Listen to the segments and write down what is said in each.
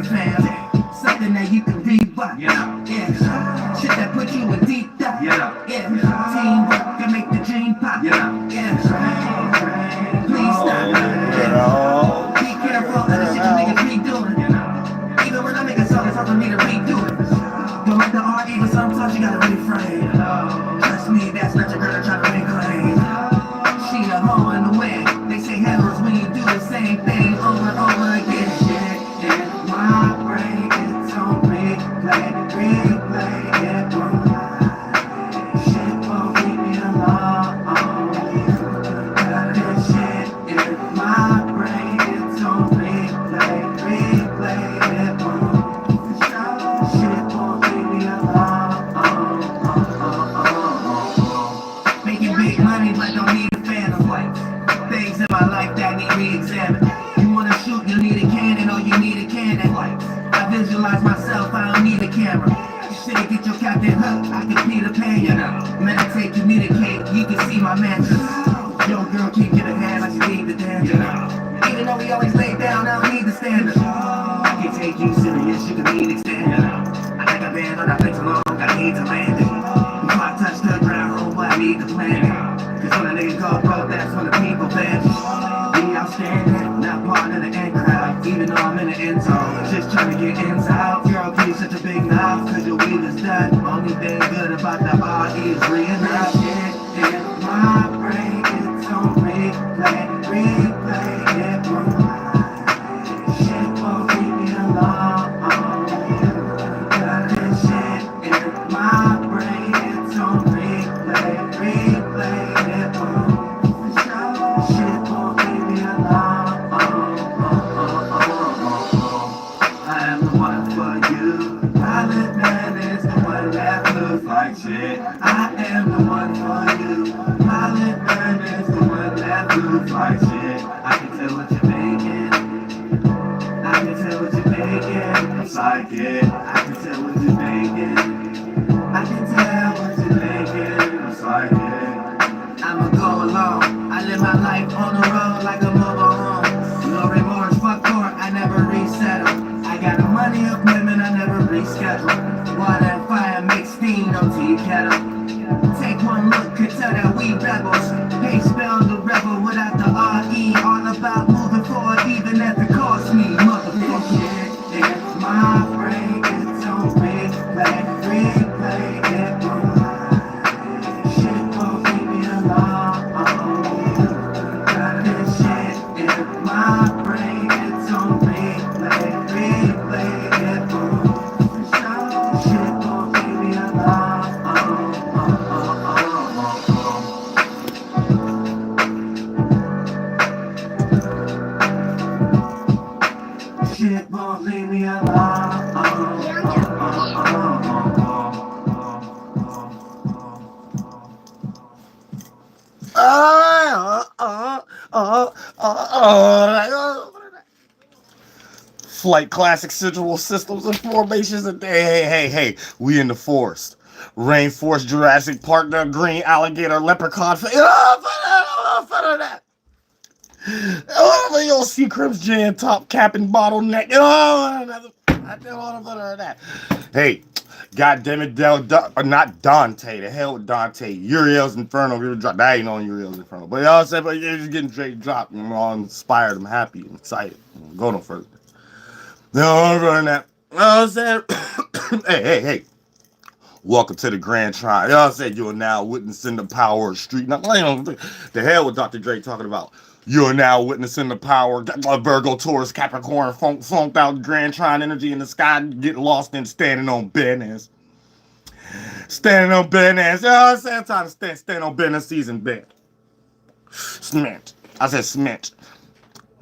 OnlyFans. Something that you can rebut. Yeah. Shit that put you in deep thought. Yeah. Teamwork can make the dream pop. Yeah. Please stop. Be careful of the shit you niggas be doing. Even when I make a song, it's hard for me to redo it. Don't let the art even sometimes you gotta refrain. Trust me, that's not your girl trying to make claim. She a hoe in the way. They say hell is when you do the same thing over and over again. Shit in my brain, it's on replay, yeah, shit won't leave me alone. This shit in my brain, it's on replay, yeah, shit won't leave me alone. Making big money but don't need a phantom lights. Things in my life that need re-examined. You wanna shoot, you need a cannon, or you need a cannon lights. I visualize myself, I don't need a camera. Shit, get your Captain Hook, I can Peter Pan, you know. Meditate, communicate, you can see my mantras. Yo, girl, keep getting hand like you need the dance, you know. Even though we always lay down, I don't need the standard. I can take you serious, you can need extended, you know. I like a band on that place alone, I need to land it. Before I touch the ground, oh, I need to plan it. Cause when a nigga go broke, that's when the people vanish. Be outstanding, not part of the end crowd. Even though I'm in the end zone, just trying to get ins out. Girl, please such a big mouth, cause your weed is done. Only thing good about the RE is real shit in my brain. It's on replay, yeah, shit won't leave me alone. This shit in my brain, it's on replay, yeah, shit won't leave me alone. I am the one for you. Pilotman is the one that looks like shit. I am the one for you. Pilotman is the one that looks like shit. I can tell what you're making. I can tell what you're making. I'm psychic. I can tell what you're making. I can tell what you're making. I'm psychic. I'ma go alone. I live my life on the road like a mobile home. No remorse, fuck court, I never resettle. I got the money of women, I never reschedule. Water and fire make steam, no tea kettle. Take one look, could tell that we rebels. Hey, spell the rebel without the RE. All about moving forward, even if it costs me. Motherfucker, shit in my brain, it's on replay, yeah, shit won't leave me alone. This shit in my brain, it's on replay, yeah, shit won't leave me alone. Shit won't leave me alone. Flight classic central systems and formations and hey, we in the forest. Rainforest, Jurassic Park, the green alligator, leprechaun. Oh, your Seacrest Jan top cap and bottleneck. I don't want to that. Hey, goddamn it, not Dante. The hell with Dante. Uriel's Inferno. That ain't on Uriel's Inferno. But y'all said, but you're just getting straight dropped. I'm all inspired. I'm happy. I'm excited. Go no further. No further than that. You know what I'm saying? hey. Welcome to the Grand Trial. Y'all said you are now witnessing the power of street. Now, the hell with Dr. Dre talking about. You are now witnessing the power of Virgo, Taurus, Capricorn, funked out Grand Trine energy in the sky, get lost in standing on business. Standing on business. You know what I'm saying? Time to stand on business season bed. Cement. I said cement.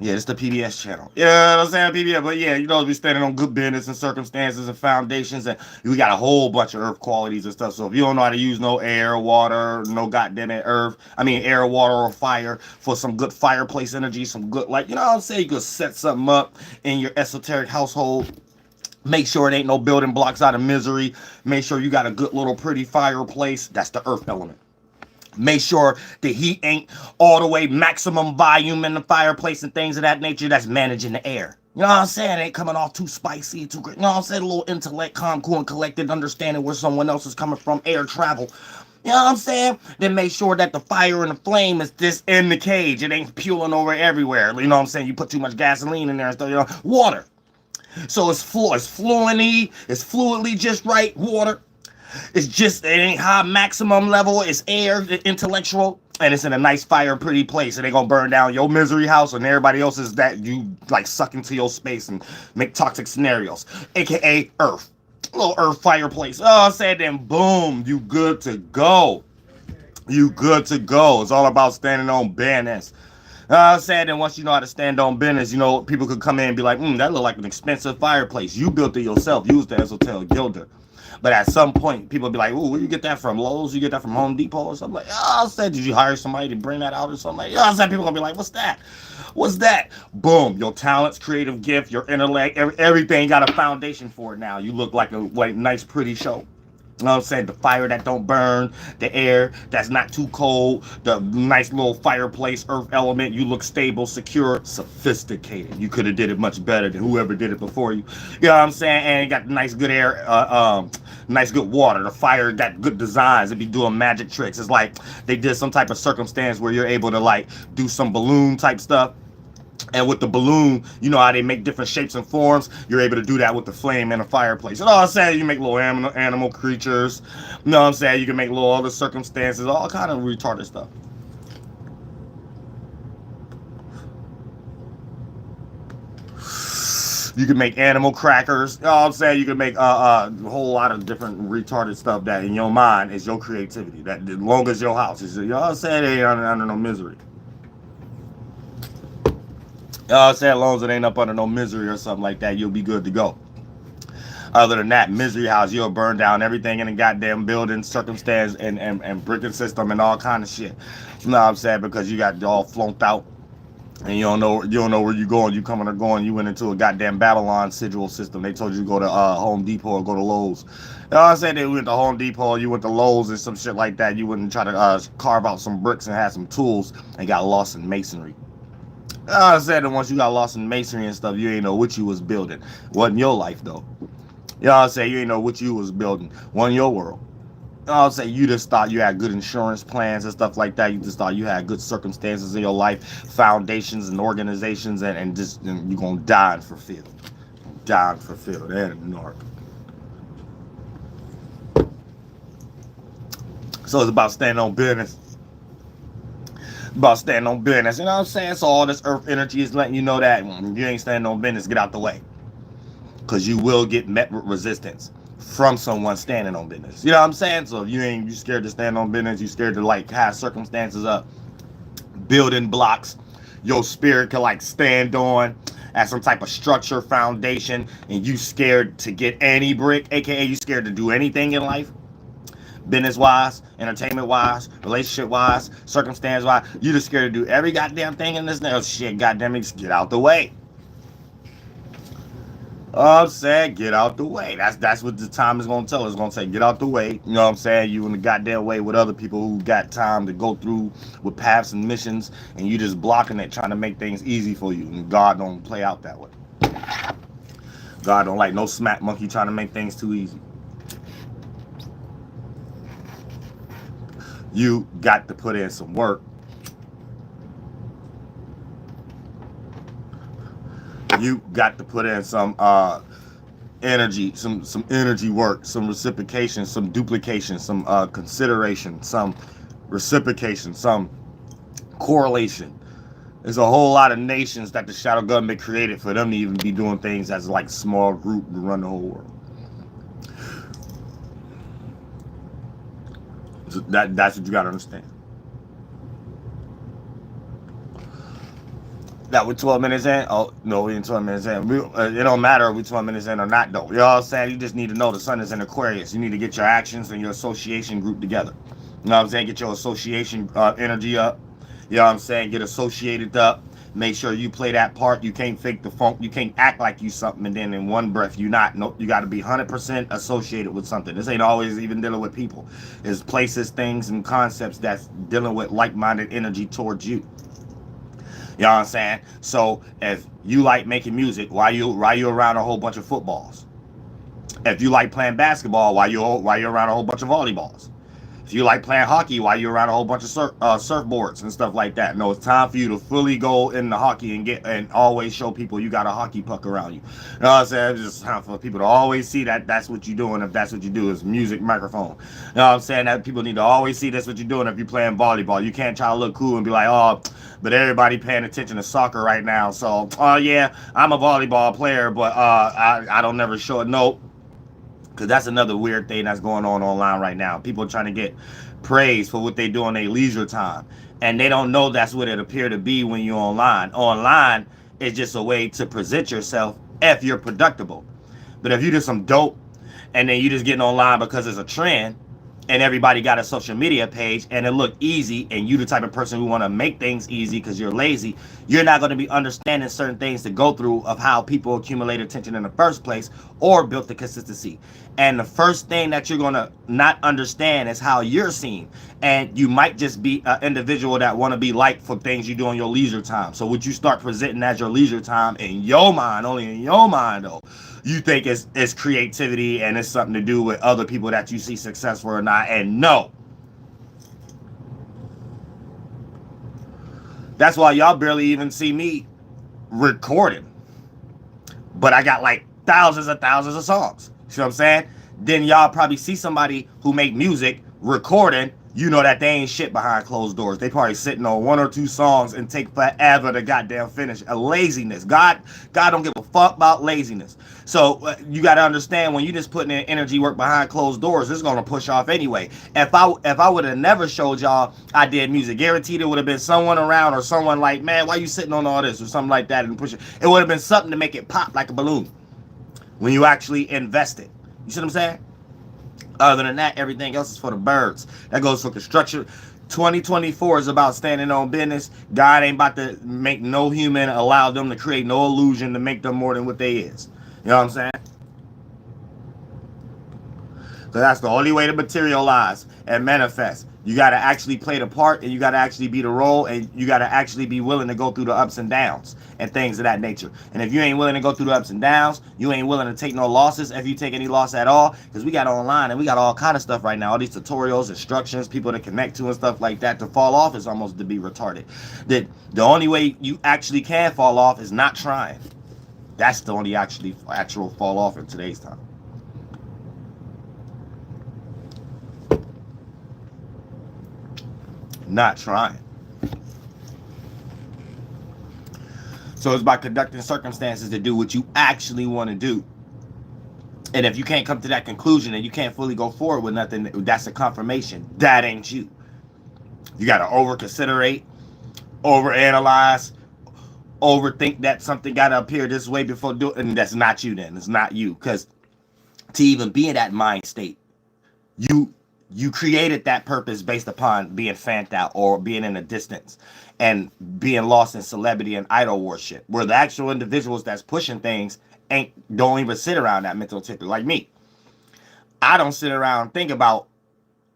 Yeah, it's the PBS channel. Yeah, you know what I'm saying? PBS. But yeah, you know, we standing on good business and circumstances and foundations, and we got a whole bunch of earth qualities and stuff. So if you don't know how to use no air, water, no goddamn air, water, or fire for some good fireplace energy, some good, like, you know what I'm saying? You could set something up in your esoteric household. Make sure it ain't no building blocks out of misery. Make sure you got a good little pretty fireplace. That's the earth element. Make sure the heat ain't all the way maximum volume in the fireplace and things of that nature. That's managing the air. You know what I'm saying? It ain't coming off too spicy, too great. You know what I'm saying? A little intellect, calm, cool, and collected, understanding where someone else is coming from, air travel. You know what I'm saying? Then make sure that the fire and the flame is just in the cage. It ain't peeling over everywhere. You know what I'm saying? You put too much gasoline in there and stuff. You know, water. So it's fluidly just right. Water. It's just, it ain't high maximum level. It's air, intellectual, and it's in a nice fire, pretty place. It ain't gonna burn down your misery house and everybody else's that you like suck into your space and make toxic scenarios, aka Earth. A little Earth fireplace. Oh, I said, then boom, you good to go. You good to go. It's all about standing on business. I said, that once you know how to stand on business, you know, people could come in and be like, that look like an expensive fireplace. You built it yourself. You was the esoteric gilder. But at some point, people be like, ooh, where you get that from? Lowe's? You get that from Home Depot or something? Like, oh, I said, did you hire somebody to bring that out or something? Like, I said, people gonna be like, what's that? What's that? Boom, your talents, creative gift, your intellect, everything got a foundation for it now. You look like a nice, pretty show. You know what I'm saying? The fire that don't burn, the air that's not too cold, the nice little fireplace, earth element. You look stable, secure, sophisticated. You could have did it much better than whoever did it before you. You know what I'm saying? And you got nice good air, nice good water. The fire got good designs. It be doing magic tricks. It's like they did some type of circumstance where you're able to like do some balloon type stuff. And with the balloon, you know how they make different shapes and forms. You're able to do that with the flame and the fireplace. You know what I'm saying? You make little animal creatures. You know what I'm saying? You can make little other circumstances, all kind of retarded stuff. You can make animal crackers. You know what I'm saying? You can make a whole lot of different retarded stuff that in your mind is your creativity. That as long as your house is, you know what I'm saying? It ain't under no misery. I said, as long as it ain't up under no misery or something like that, you'll be good to go. Other than that, misery house, you'll burn down everything in the goddamn building, circumstance, and bricking system and all kind of shit. You know what I'm saying? Because you got all flunked out and you don't know where you going. You coming or going. You went into a goddamn Babylon sigil system. They told you to go to Home Depot or go to Lowe's. You know what I'm saying? They went to Home Depot, you went to Lowe's and some shit like that. You wouldn't try to carve out some bricks and have some tools and got lost in masonry. I said that once you got lost in masonry and stuff, you ain't know what you was building. Wasn't your life though. You know what I'm saying? You ain't know what you was building. Wasn't your world. You know what I'm saying? You just thought you had good insurance plans and stuff like that. You just thought you had good circumstances in your life, foundations and organizations, and you're gonna die and fulfill. Die and fulfill. That ain't narc. So it's about standing on business. About standing on business. You know what I'm saying? So all this earth energy is letting you know that you ain't standing on business, get out the way. Because you will get met with resistance from someone standing on business. You know what I'm saying? So if you scared to stand on business, you scared to like have circumstances up, building blocks, your spirit can like stand on as some type of structure, foundation, and you scared to get any brick, aka you scared to do anything in life. Business wise, entertainment wise, relationship wise, circumstance wise, you just scared to do every goddamn thing in this now. Shit, goddamn it, get out the way. I'm saying, get out the way. That's what the time is gonna tell us. It's gonna say, get out the way. You know what I'm saying? You in the goddamn way with other people who got time to go through with paths and missions, and you just blocking it, trying to make things easy for you. And God don't play out that way. God don't like no smack monkey trying to make things too easy. You got to put in some work. You got to put in some energy, some energy work, some reciprocation, some duplication, some consideration, some reciprocation, some correlation. There's a whole lot of nations that the shadow government created for them to even be doing things as like small group to run the whole world. So that's what you got to understand. That we're 12 minutes in? Oh, no, we ain't 12 minutes in. It don't matter if we're 12 minutes in or not, though. You know what I'm saying? You just need to know the sun is in Aquarius. You need to get your actions and your association group together. You know what I'm saying? Get your association energy up. You know what I'm saying? Get associated up. Make sure you play that part. You can't fake the funk. You can't act like you something and then in one breath you not. Nope, you got to be 100% associated with something. This ain't always even dealing with people. It's places, things, and concepts that's dealing with like-minded energy towards you. You know what I'm saying? So if you like making music, why you around a whole bunch of footballs? If you like playing basketball, why you around a whole bunch of volleyballs? If you like playing hockey, why you around a whole bunch of surfboards and stuff like that? No, it's time for you to fully go into hockey and always show people you got a hockey puck around you. You know what I'm saying? It's just time for people to always see that that's what you're doing. If that's what you do is music, microphone. You know what I'm saying? That people need to always see that's what you're doing if you're playing volleyball. You can't try to look cool and be like, oh, but everybody paying attention to soccer right now. So, oh yeah, I'm a volleyball player, but I don't never show it. Nope. Because that's another weird thing that's going on online right now. People are trying to get praise for what they do in their leisure time. And they don't know that's what it appear to be when you're online. Online is just a way to present yourself if you're productive. But if you do some dope and then you just getting online because it's a trend and everybody got a social media page and it look easy and you the type of person who want to make things easy because you're lazy, you're not going to be understanding certain things to go through of how people accumulate attention in the first place or built the consistency. And the first thing that you're going to not understand is how you're seen. And you might just be an individual that want to be liked for things you do in your leisure time. So what you start presenting as your leisure time in your mind, only in your mind though, you think it's creativity and it's something to do with other people that you see successful or not. And no. That's why y'all barely even see me recording. But I got like thousands of songs. You know what I'm saying? Then y'all probably see somebody who make music recording. You know that they ain't shit behind closed doors. They probably sitting on 1 or 2 songs and take forever to goddamn finish. A laziness. God don't give a fuck about laziness. So you got to understand when you just putting in energy work behind closed doors, it's gonna push off anyway. If I would have never showed y'all I did music, guaranteed it would have been someone around or someone like, man, why you sitting on all this or something like that and push it. It would have been something to make it pop like a balloon when you actually invest it. You see what I'm saying? Other than that, everything else is for the birds. That goes for construction. 2024 is about standing on business. God ain't about to make no human allow them to create no illusion to make them more than what they is. You know what I'm saying? So that's the only way to materialize and manifest. You got to actually play the part and you got to actually be the role and you got to actually be willing to go through the ups and downs and things of that nature. And if you ain't willing to go through the ups and downs, you ain't willing to take no losses if you take any loss at all, because we got online and we got all kind of stuff right now, all these tutorials, instructions, people to connect to and stuff like that. To fall off is almost to be retarded. That the only way you actually can fall off is not trying. That's the only actual fall off in today's time. Not trying. So it's by conducting circumstances to do what you actually want to do. And if you can't come to that conclusion and you can't fully go forward with nothing, that's a confirmation. That ain't you. You got to overconsiderate, overanalyze, overthink that something got to appear this way before doing it. And that's not you then. It's not you. Because to even be in that mind state, you created that purpose based upon being fanned out or being in a distance and being lost in celebrity and idol worship, where the actual individuals that's pushing things don't even sit around that mental ticker. Like me, I don't sit around and think about,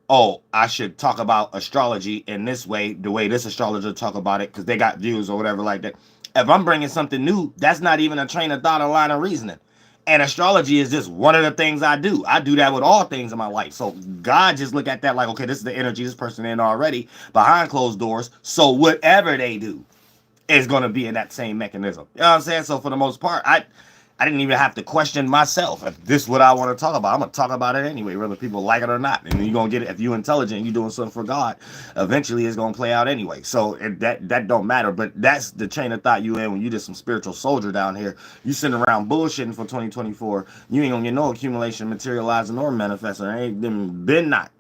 oh, I should talk about astrology in this way, the way this astrologer talk about it, because they got views or whatever like that. If I'm bringing something new, that's not even a train of thought or line of reasoning. And astrology is just one of the things I do. I do that with all things in my life. So God just look at that like, okay, this is the energy this person in already behind closed doors. So whatever they do is going to be in that same mechanism. You know what I'm saying? So for the most part, I didn't even have to question myself. If this is what I want to talk about, I'm going to talk about it anyway, whether people like it or not. And you're going to get it. If you're intelligent and you're doing something for God, eventually it's going to play out anyway. So that don't matter. But that's the chain of thought you in when you just some spiritual soldier down here. You sitting around bullshitting for 2024. You ain't going to get no accumulation, materializing, or manifesting. It ain't been not.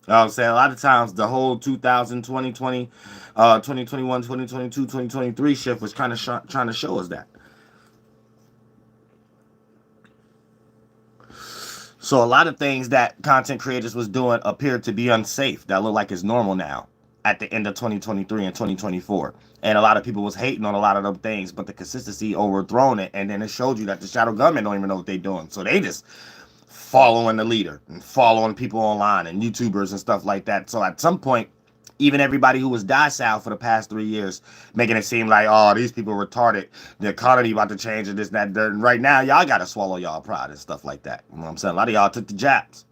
You know what I'm saying? A lot of times the whole 2020, 2021, 2022, 2023 shift was kind of trying to show us that. So a lot of things that content creators was doing appeared to be unsafe. That look like it's normal now at the end of 2023 and 2024. And a lot of people was hating on a lot of them things, but the consistency overthrown it. And then it showed you that the shadow government don't even know what they're doing. So they just following the leader and following people online and YouTubers and stuff like that. So at some point, Even everybody who was docile for the past 3 years, making it seem like, oh, these people are retarded. The economy about to change and this and that. And right now, y'all got to swallow y'all pride and stuff like that. You know what I'm saying? A lot of y'all took the jabs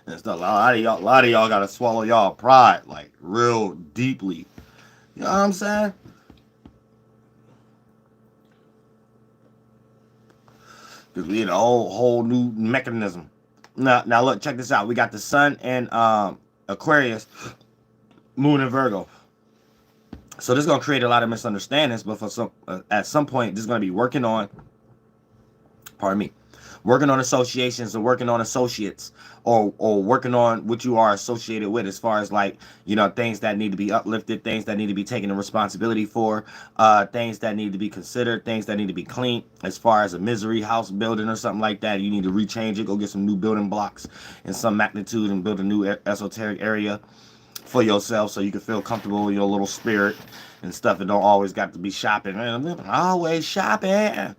and stuff. A lot of y'all got to swallow y'all pride like real deeply. You know what I'm saying? Because we need a whole new mechanism. Now look, check this out. We got the sun and Aquarius, moon and Virgo. So this is gonna create a lot of misunderstandings, but for some at some point, this is gonna be working on, pardon me, working on associations or working on associates or working on what you are associated with, as far as like, you know, things that need to be uplifted, things that need to be taken responsibility for, things that need to be considered, things that need to be cleaned. As far as a misery house building or something like that, you need to rechange it, go get some new building blocks in some magnitude and build a new esoteric area for yourself so you can feel comfortable with your little spirit and stuff. It don't always got to be shopping. Man, always shopping.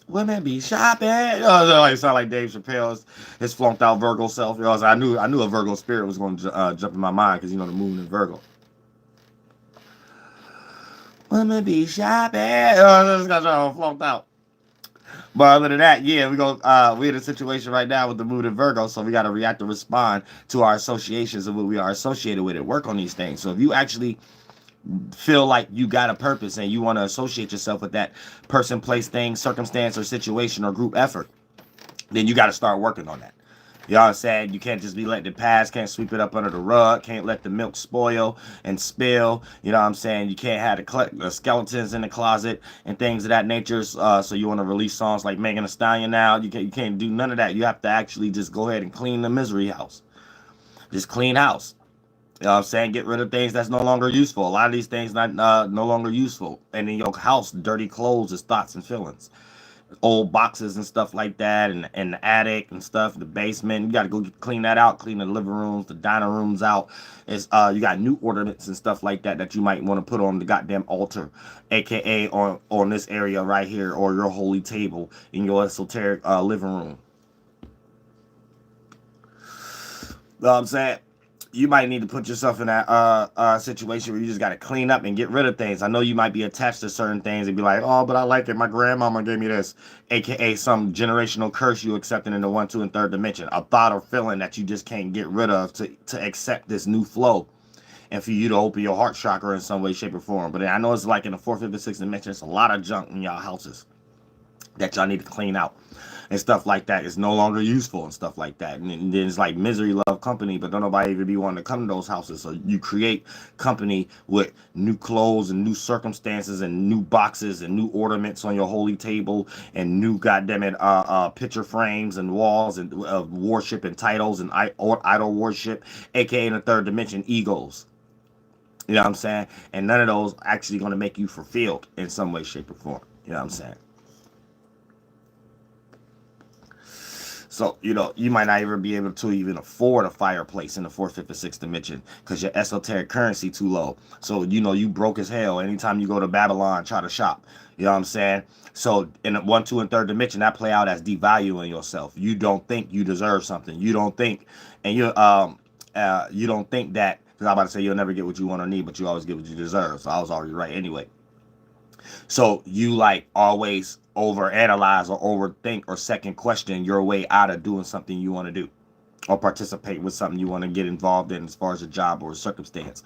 Women be shopping. Like sound like Dave Chappelle's his flunked out Virgo self. You know, I knew a Virgo spirit was going to jump in my mind because, you know, the moon in Virgo. Women be shopping. This guy's all flunked out. But other than that, yeah, we're in a situation right now with the moon in Virgo, so we got to react and respond to our associations and what we are associated with and work on these things. So if you actually feel like you got a purpose and you want to associate yourself with that person, place, thing, circumstance, or situation or group effort, then you got to start working on that. You know what I'm saying? You can't just be letting it pass. Can't sweep it up under the rug. Can't let the milk spoil and spill. You know what I'm saying? You can't have the skeletons in the closet and things of that nature. So you want to release songs like Megan Thee Stallion now. You can't do none of that. You have to actually just go ahead and clean the misery house. Just clean house. You know what I'm saying? Get rid of things that's no longer useful. A lot of these things not no longer useful. And in your house, dirty clothes is thoughts and feelings. Old boxes and stuff like that, and the attic and stuff, the basement. You got to go clean that out, clean the living rooms, the dining rooms out. It's you got new ornaments and stuff like that you might want to put on the goddamn altar, aka on this area right here, or your holy table in your esoteric living room. You know what I'm saying? You might need to put yourself in that situation where you just got to clean up and get rid of things. I know you might be attached to certain things and be like, oh, but I like it. My grandmama gave me this, aka some generational curse you accepting in the 1, 2, and 3rd dimension. A thought or feeling that you just can't get rid of to accept this new flow and for you to open your heart chakra in some way, shape, or form. But I know it's like in the 4th, 5th, and 6th dimension, it's a lot of junk in y'all houses that y'all need to clean out. And stuff like that is no longer useful and stuff like that. And then it's like misery love company, but don't nobody even be wanting to come to those houses. So you create company with new clothes and new circumstances and new boxes and new ornaments on your holy table and new goddammit picture frames and walls and worship and titles and idol worship, aka in the 3rd dimension, egos. You know what I'm saying? And none of those actually going to make you fulfilled in some way, shape, or form. You know what I'm saying? So, you know, you might not even be able to even afford a fireplace in the 4th, 5th, and 6th dimension because your esoteric currency too low. So, you know, you broke as hell anytime you go to Babylon, try to shop. You know what I'm saying? So in the 1, 2, and 3rd dimension, that play out as devaluing yourself. You don't think you deserve something. You don't think, and you don't think that, because I'm about to say you'll never get what you want or need, but you always get what you deserve. So I was already right anyway. So you like always overanalyze or overthink or second question your way out of doing something you want to do or participate with something you want to get involved in as far as a job or a circumstance.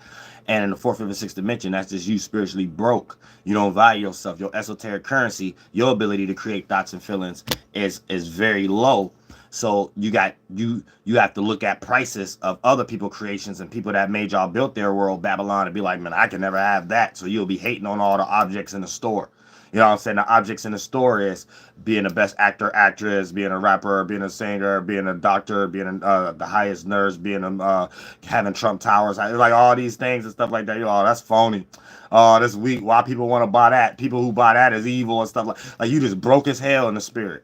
And in the 4th, 5th, and 6th dimension, that's just you spiritually broke. You don't value yourself. Your esoteric currency, your ability to create thoughts and feelings is very low. So you have to look at prices of other people creations and people that made y'all built their world, Babylon, and be like, man, I can never have that. So you'll be hating on all the objects in the store. You know what I'm saying? The objects in the store is being the best actor, actress, being a rapper, being a singer, being a doctor, being the highest nurse, being having Trump Towers, like all these things and stuff like that. Oh, that's phony. Oh, that's weak. Why people want to buy that? People who buy that is evil and stuff like you just broke as hell in the spirit.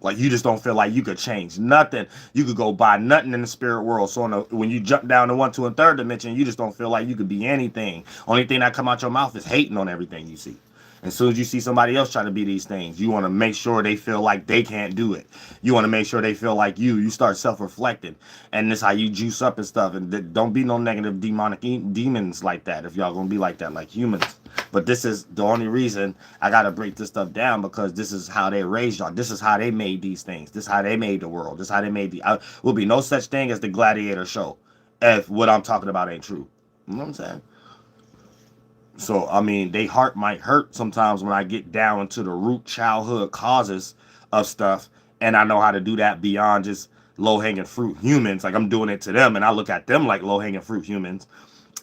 Like you just don't feel like you could change nothing. You could go buy nothing in the spirit world. So when you jump down to 1, 2, and 3rd dimension, you just don't feel like you could be anything. Only thing that come out your mouth is hating on everything you see. As soon as you see somebody else trying to be these things, you want to make sure they feel like they can't do it. You want to make sure they feel like you start self-reflecting, and this how you juice up and stuff. And don't be no negative demonic demons like that if y'all gonna be like that, like humans. But this is the only reason I gotta break this stuff down, because this is how they raised y'all. This is how they made these things. This is how they made the world. This is how they made will be no such thing as the gladiator show if what I'm talking about ain't true. You know what I'm saying? So, I mean, they heart might hurt sometimes when I get down into the root childhood causes of stuff. And I know how to do that beyond just low-hanging fruit humans. Like, I'm doing it to them, and I look at them like low-hanging fruit humans.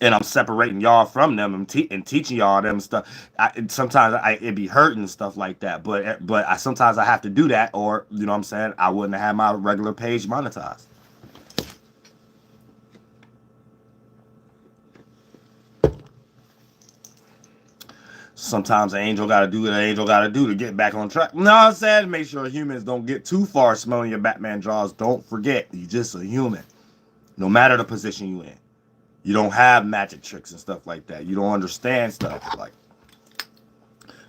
And I'm separating y'all from them and teaching y'all them stuff. Sometimes it be hurting and stuff like that. But sometimes I have to do that, or, you know what I'm saying, I wouldn't have had my regular page monetized. Sometimes an angel got to do what an angel got to do to get back on track. No, I'm saying, make sure humans don't get too far smelling your Batman draws. Don't forget, you're just a human. No matter the position you in. You don't have magic tricks and stuff like that. You don't understand stuff. Like,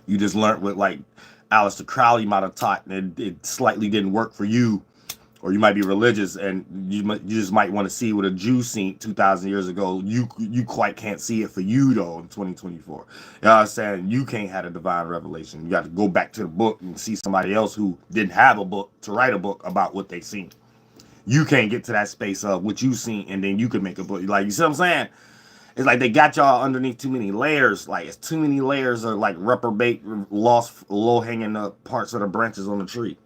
you just learned what, like, Aleister Crowley might have taught, and it slightly didn't work for you. Or you might be religious, and you just might want to see what a Jew seen 2,000 years ago. You quite can't see it for you, though, in 2024. You know what I'm saying? You can't have a divine revelation. You got to go back to the book and see somebody else who didn't have a book to write a book about what they seen. You can't get to that space of what you seen, and then you could make a book. Like, you see what I'm saying? It's like they got y'all underneath too many layers. Like, it's too many layers of, like, reprobate, lost, low-hanging parts of the branches on the tree.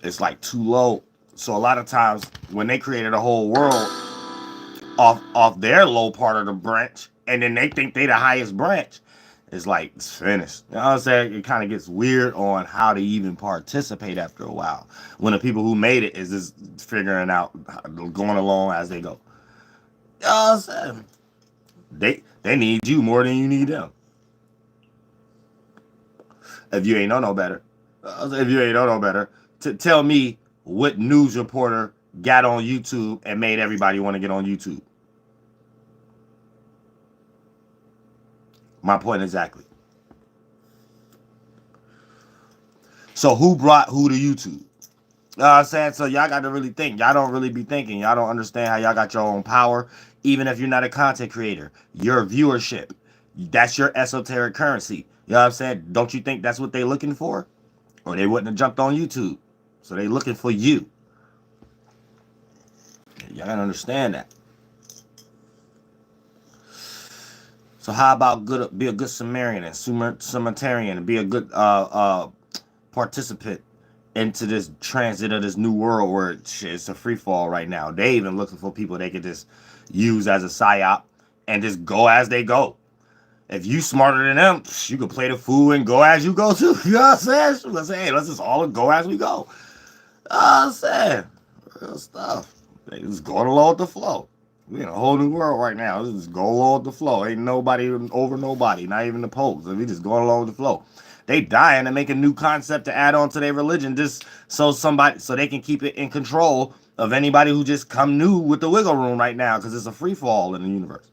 It's like too low. So a lot of times when they created a whole world off their low part of the branch, and then they think they the highest branch, it's like, it's finished. You know what I'm saying? It kind of gets weird on how to even participate after a while, when the people who made it is just figuring out, going along as they go. You know what I'm saying? They need you more than you need them. If you ain't know no better. If you ain't know no better. To tell me what news reporter got on YouTube and made everybody want to get on YouTube. My point exactly. So who brought who to YouTube? You know what I'm saying? So y'all got to really think. Y'all don't really be thinking. Y'all don't understand how y'all got your own power. Even if you're not a content creator, your viewership, that's your esoteric currency. You know what I'm saying? Don't you think that's what they looking for? Or they wouldn't have jumped on YouTube. So they looking for you. Y'all gotta understand that. So how about be a good Sumerian and Sumatarian and be a good participant into this transit of this new world where it's a free fall right now. They even looking for people they could just use as a psyop and just go as they go. If you smarter than them, you can play the fool and go as you go too. You know what I'm saying? Let's say, hey, let's just all go as we go. I'm saying, real stuff. They just going along with the flow. We in a whole new world right now. Let's just go along with the flow. Ain't nobody over nobody, not even the popes. We just going along with the flow. They dying to make a new concept to add on to their religion, just so they can keep it in control of anybody who just come new with the wiggle room right now, because it's a free fall in the universe.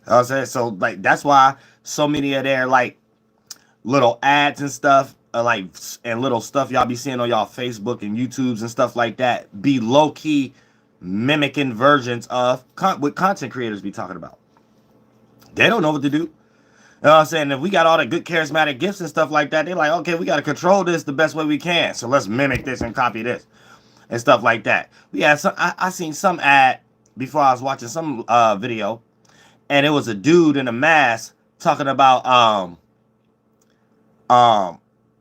You know what I'm saying? So like that's why so many of their like little ads and stuff. And little stuff y'all be seeing on y'all Facebook and YouTubes and stuff like that be low-key mimicking versions of what content creators be talking about. They don't know what to do. You know what I'm saying? If we got all the good charismatic gifts and stuff like that, they're like, okay, we got to control this the best way we can. So let's mimic this and copy this and stuff like that. We had I seen some ad before I was watching some video, and it was a dude in a mask talking about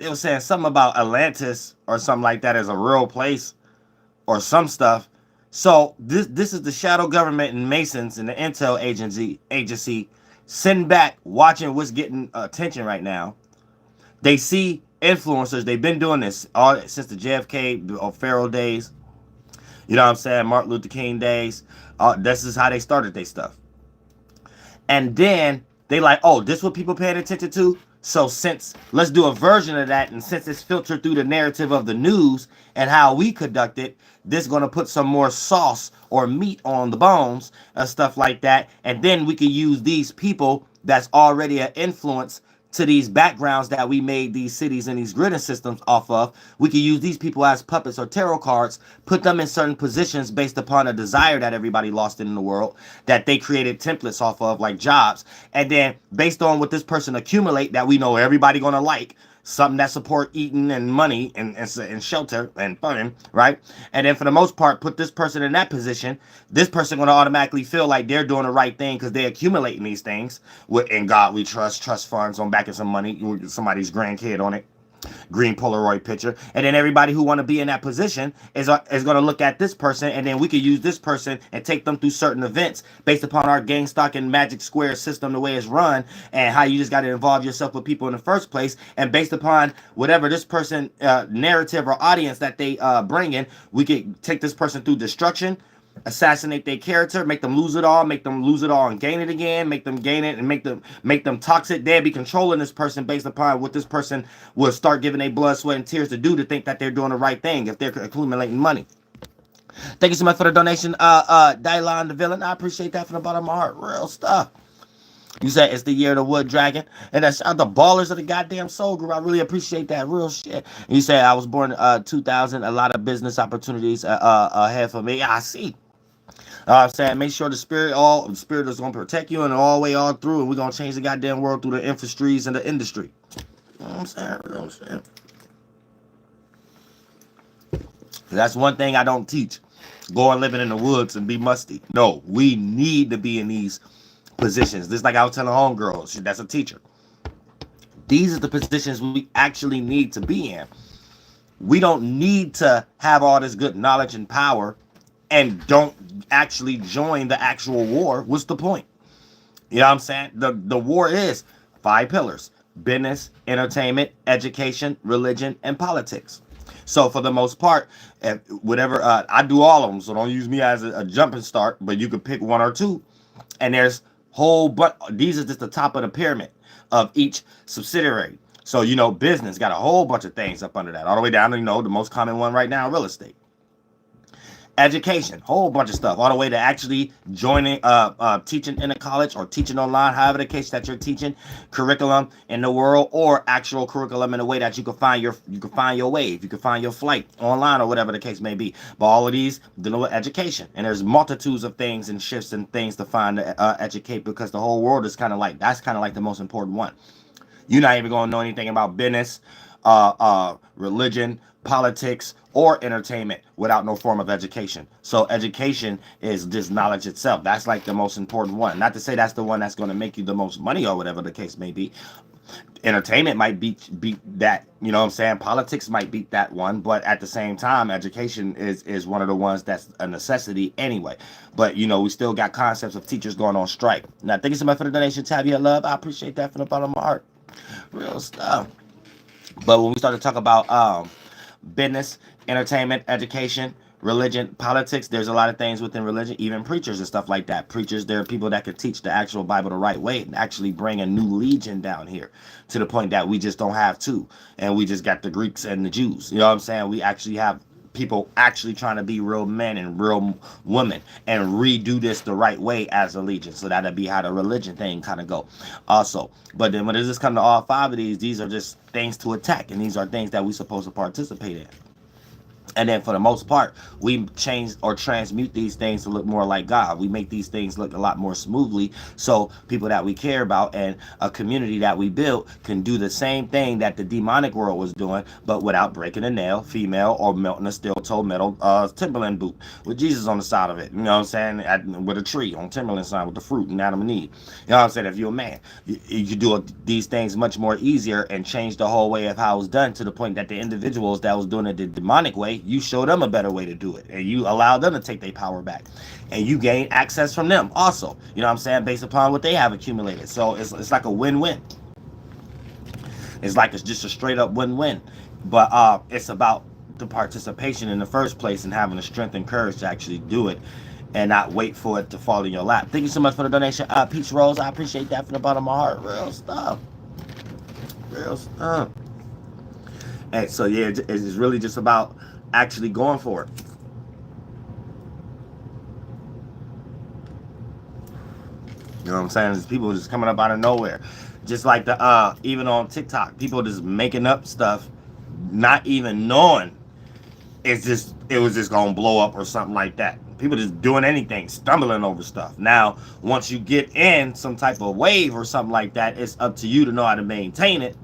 it was saying something about Atlantis or something like that as a real place or some stuff. So this is the shadow government and Masons and the intel agency sitting back watching what's getting attention right now. They see influencers. They've been doing this all since the JFK or Pharaoh days. You know what I'm saying? Martin Luther King days. This is how they started their stuff. And then they like, oh, this what people paying attention to? So let's do a version of that, and since it's filtered through the narrative of the news and how we conduct it, this is going to put some more sauce or meat on the bones and stuff like that. And then we can use these people that's already an influence to these backgrounds that we made these cities and these gridding systems off of. We can use these people as puppets or tarot cards, put them in certain positions based upon a desire that everybody lost in the world, that they created templates off of, like jobs. And then based on what this person accumulate that we know everybody gonna like, something that support eating and money and shelter and funding, right? And then for the most part, put this person in that position. This person gonna automatically feel like they're doing the right thing because they're accumulating these things. In God we trust funds on backing some money, somebody's grandkid on it, green Polaroid picture. And then everybody who want to be in that position is going to look at this person, and then we can use this person and take them through certain events based upon our gang stock and magic square system, the way it's run, and how you just got to involve yourself with people in the first place. And based upon whatever this person narrative or audience that they bring in, we could take this person through destruction, assassinate their character, make them lose it all and gain it again, make them gain it and make them toxic. They'll be controlling this person based upon what this person will start giving their blood, sweat, and tears to do, to think that they're doing the right thing if they're accumulating money. Thank you so much for the donation, Dylan the villain. I appreciate that from the bottom of my heart. Real stuff. You said it's the year of the wood dragon, and that's the ballers of the goddamn soul group. I really appreciate that. Real shit. And you said I was born 2000. A lot of business opportunities ahead for me. I see. I'm saying, make sure the spirit is gonna protect you and all the way all through, and we're gonna change the goddamn world through the industries and the industry. You know what I'm saying? You know what I'm saying? That's one thing I don't teach. Go and living in the woods and be musty. No, we need to be in these positions. Just like I was telling homegirls, that's a teacher. These are the positions we actually need to be in. We don't need to have all this good knowledge and power and don't actually join the actual war. What's the point? You know what I'm saying? The war is 5 pillars: business, entertainment, education, religion, and politics. So for the most part, whatever, I do all of them, so don't use me as a jumping start, but you could pick one or two. And there's whole, but these are just the top of the pyramid of each subsidiary. So, you know, business got a whole bunch of things up under that, all the way down to, you know, the most common one right now, real estate. Education, whole bunch of stuff, all the way to actually joining, teaching in a college or teaching online, however the case that you're teaching curriculum in the world, or actual curriculum in a way that you can find your wave, you can find your flight online, or whatever the case may be. But all of these dealing with education, and there's multitudes of things and shifts and things to find to educate, because the whole world is kind of like, that's kind of like the most important one. You're not even going to know anything about business, religion, politics, or entertainment without no form of education. So education is just knowledge itself. That's like the most important one. Not to say that's the one that's going to make you the most money or whatever the case may be. Entertainment might beat that, you know what I'm saying? Politics might beat that one, but at the same time, education is one of the ones that's a necessity anyway. But, you know, we still got concepts of teachers going on strike. Now, thank you so much for the donation, Tabia Love. I appreciate that from the bottom of my heart. Real stuff. But when we start to talk about business, entertainment, education, religion, politics, there's a lot of things within religion, even preachers and stuff like that. Preachers, there are people that can teach the actual Bible the right way and actually bring a new legion down here, to the point that we just don't have two, and we just got the Greeks and the Jews. You know what I'm saying? We actually have people actually trying to be real men and real women and redo this the right way as a legion. So that'll be how the religion thing kind of go also. But then when it just come to all 5 of these are just things to attack, and these are things that we're supposed to participate in. And then for the most part, we change or transmute these things to look more like God. We make these things look a lot more smoothly, so people that we care about and a community that we built can do the same thing that the demonic world was doing, but without breaking a nail, female, or melting a steel-toe metal Timberland boot with Jesus on the side of it. You know what I'm saying? With a tree on Timberland sign with the fruit and Adam and Eve. You know what I'm saying? If you're a man, you do these things much more easier and change the whole way of how it was done, to the point that the individuals that was doing it the demonic way, you show them a better way to do it, and you allow them to take their power back, and you gain access from them also, you know what I'm saying, based upon what they have accumulated. So it's like a win-win. It's like, it's just a straight up win-win. But it's about the participation in the first place and having the strength and courage to actually do it and not wait for it to fall in your lap. Thank you so much for the donation, Peach Rose. I appreciate that from the bottom of my heart. Real stuff. Real stuff. And so yeah, it's really just about actually going for it. You know what know what I'm saying? It's people just coming up out of nowhere. Just like the even on TikTok, people just making up stuff, not even knowing it was just gonna blow up or something like that. People just doing anything, stumbling over stuff. Now, once you get in some type of wave or something like that, it's up to you to know how to maintain it.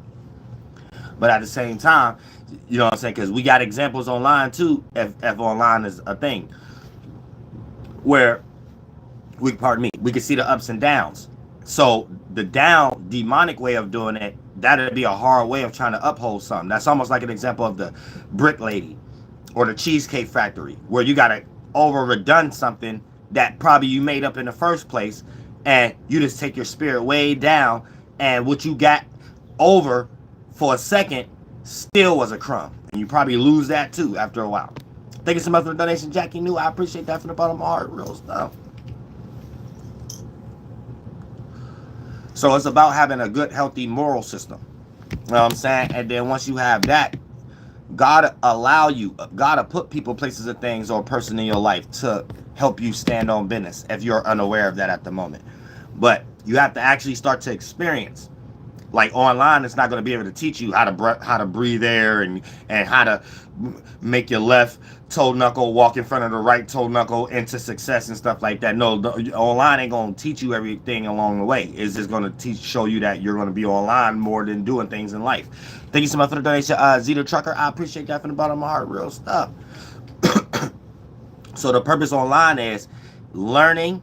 But at the same time, you know what I'm saying? Because we got examples online too, if online is a thing, where we can see the ups and downs. So the down demonic way of doing it, that'd be a hard way of trying to uphold something. That's almost like an example of the brick lady or the cheesecake factory, where you gotta over redone something that probably you made up in the first place, and you just take your spirit way down, and what you got over for a second still was a crumb, and you probably lose that too after a while. Thank you so much for the donation, Jackie New. I appreciate that from the bottom of my heart. Real stuff. So it's about having a good, healthy moral system. You know what I'm saying? And then once you have that, God to put people, places, and things, or a person in your life to help you stand on business if you're unaware of that at the moment. But you have to actually start to experience. Like online, it's not going to be able to teach you how to breathe air and how to make your left toe knuckle walk in front of the right toe knuckle into success and stuff like that. No, online ain't going to teach you everything along the way. It's just going to show you that you're going to be online more than doing things in life. Thank you so much for the donation, Zeta Trucker. I appreciate that from the bottom of my heart. Real stuff. So the purpose online is learning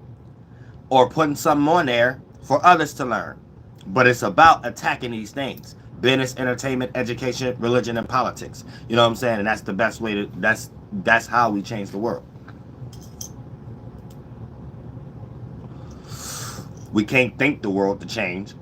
or putting something on there for others to learn. But it's about attacking these things: business, entertainment, education, religion, and politics. You know what I'm saying? And that's the best way to, that's how we change the world. We can't think the world to change. You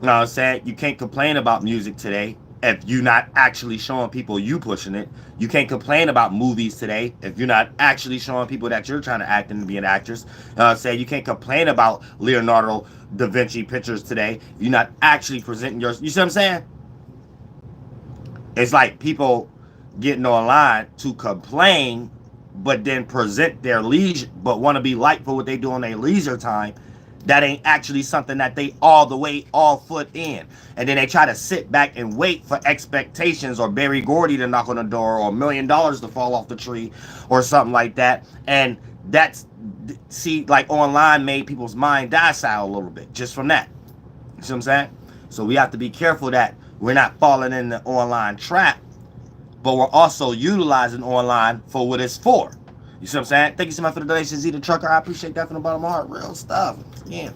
know what I'm saying? You can't complain about music today if you're not actually showing people you pushing it. You can't complain about movies today if you're not actually showing people that you're trying to act and be an actress. You know what I'm saying? You can't complain about Leonardo da Vinci pictures today if you're not actually presenting yours. You see what I'm saying? It's like people getting online to complain, but then present their leisure, but want to be liked for what they do on their leisure time. That ain't actually something that they all foot in. And then they try to sit back and wait for expectations or Barry Gordy to knock on the door or $1 million to fall off the tree or something like that. And that's, see, like online made people's mind docile a little bit just from that. You see what I'm saying? So we have to be careful that we're not falling in the online trap, but we're also utilizing online for what it's for. You see what I'm saying? Thank you so much for the donation, Zeta Trucker. I appreciate that from the bottom of my heart. Real stuff. Yeah.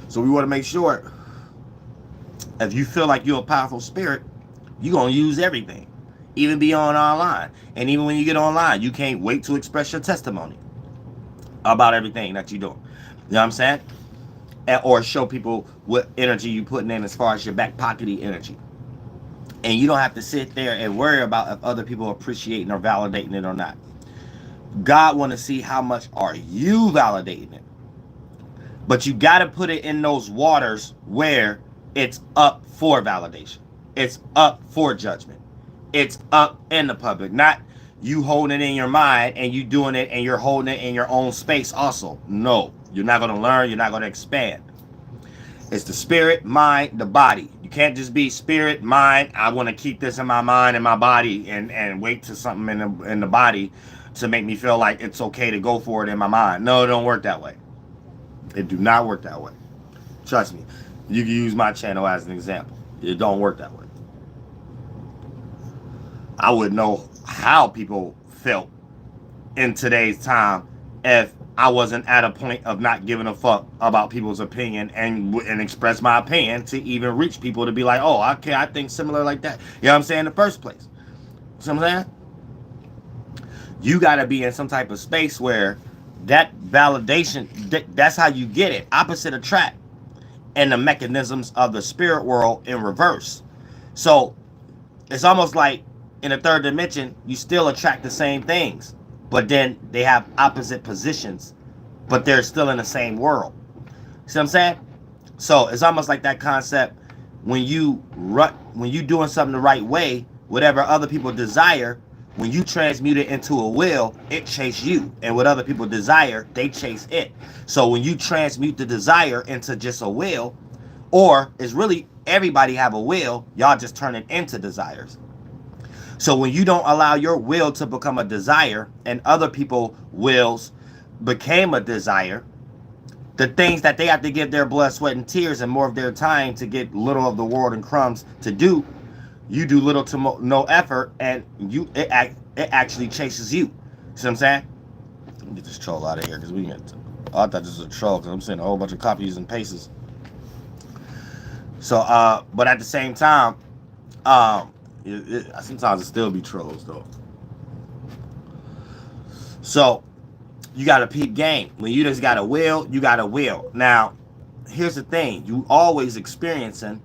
So we want to make sure, if you feel like you're a powerful spirit, you're going to use everything, even beyond online. And even when you get online, you can't wait to express your testimony about everything that you're doing. You know what I'm saying? Or show people what energy you're putting in as far as your back pockety energy. And you don't have to sit there and worry about if other people are appreciating or validating it or not. God want to see how much are you validating it. But you got to put it in those waters where it's up for validation. It's up for judgment. It's up in the public. Not you holding it in your mind and you doing it and you're holding it in your own space also. No, you're not going to learn. You're not going to expand. It's the spirit, mind, the body. You can't just be spirit, mind. I want to keep this in my mind and my body and wait to something in the body to make me feel like it's okay to go for it in my mind. No, it don't work that way. It do not work that way. Trust me. You can use my channel as an example. It don't work that way. I would know how people felt in today's time if I wasn't at a point of not giving a fuck about people's opinion and express my opinion to even reach people to be like, oh, okay, I think similar like that. You know what I'm saying? In the first place. You know what I'm saying? You got to be in some type of space where that validation, that's how you get it. Opposite attract. And the mechanisms of the spirit world in reverse. So it's almost like in the third dimension, you still attract the same things. But then they have opposite positions, but they're still in the same world. See what I'm saying? So it's almost like that concept when you doing something the right way, whatever other people desire, When you transmute it into a will, it chase you. And what other people desire, they chase it. So when you transmute the desire into just a will, or it's really everybody have a will, y'all just turn it into desires. So when you don't allow your will to become a desire and other people wills became a desire, the things that they have to give their blood, sweat, and tears and more of their time to get little of the world and crumbs to do, you do little to no effort, and it actually chases you. See what I'm saying? Let me get this troll out of here because we get. Oh, I thought this was a troll because I'm seeing a whole bunch of copies and pastes. So, but at the same time, sometimes it still be trolls though. So you got to peep game. When you just got a will, you got a will. Now, here's the thing: you always experiencing.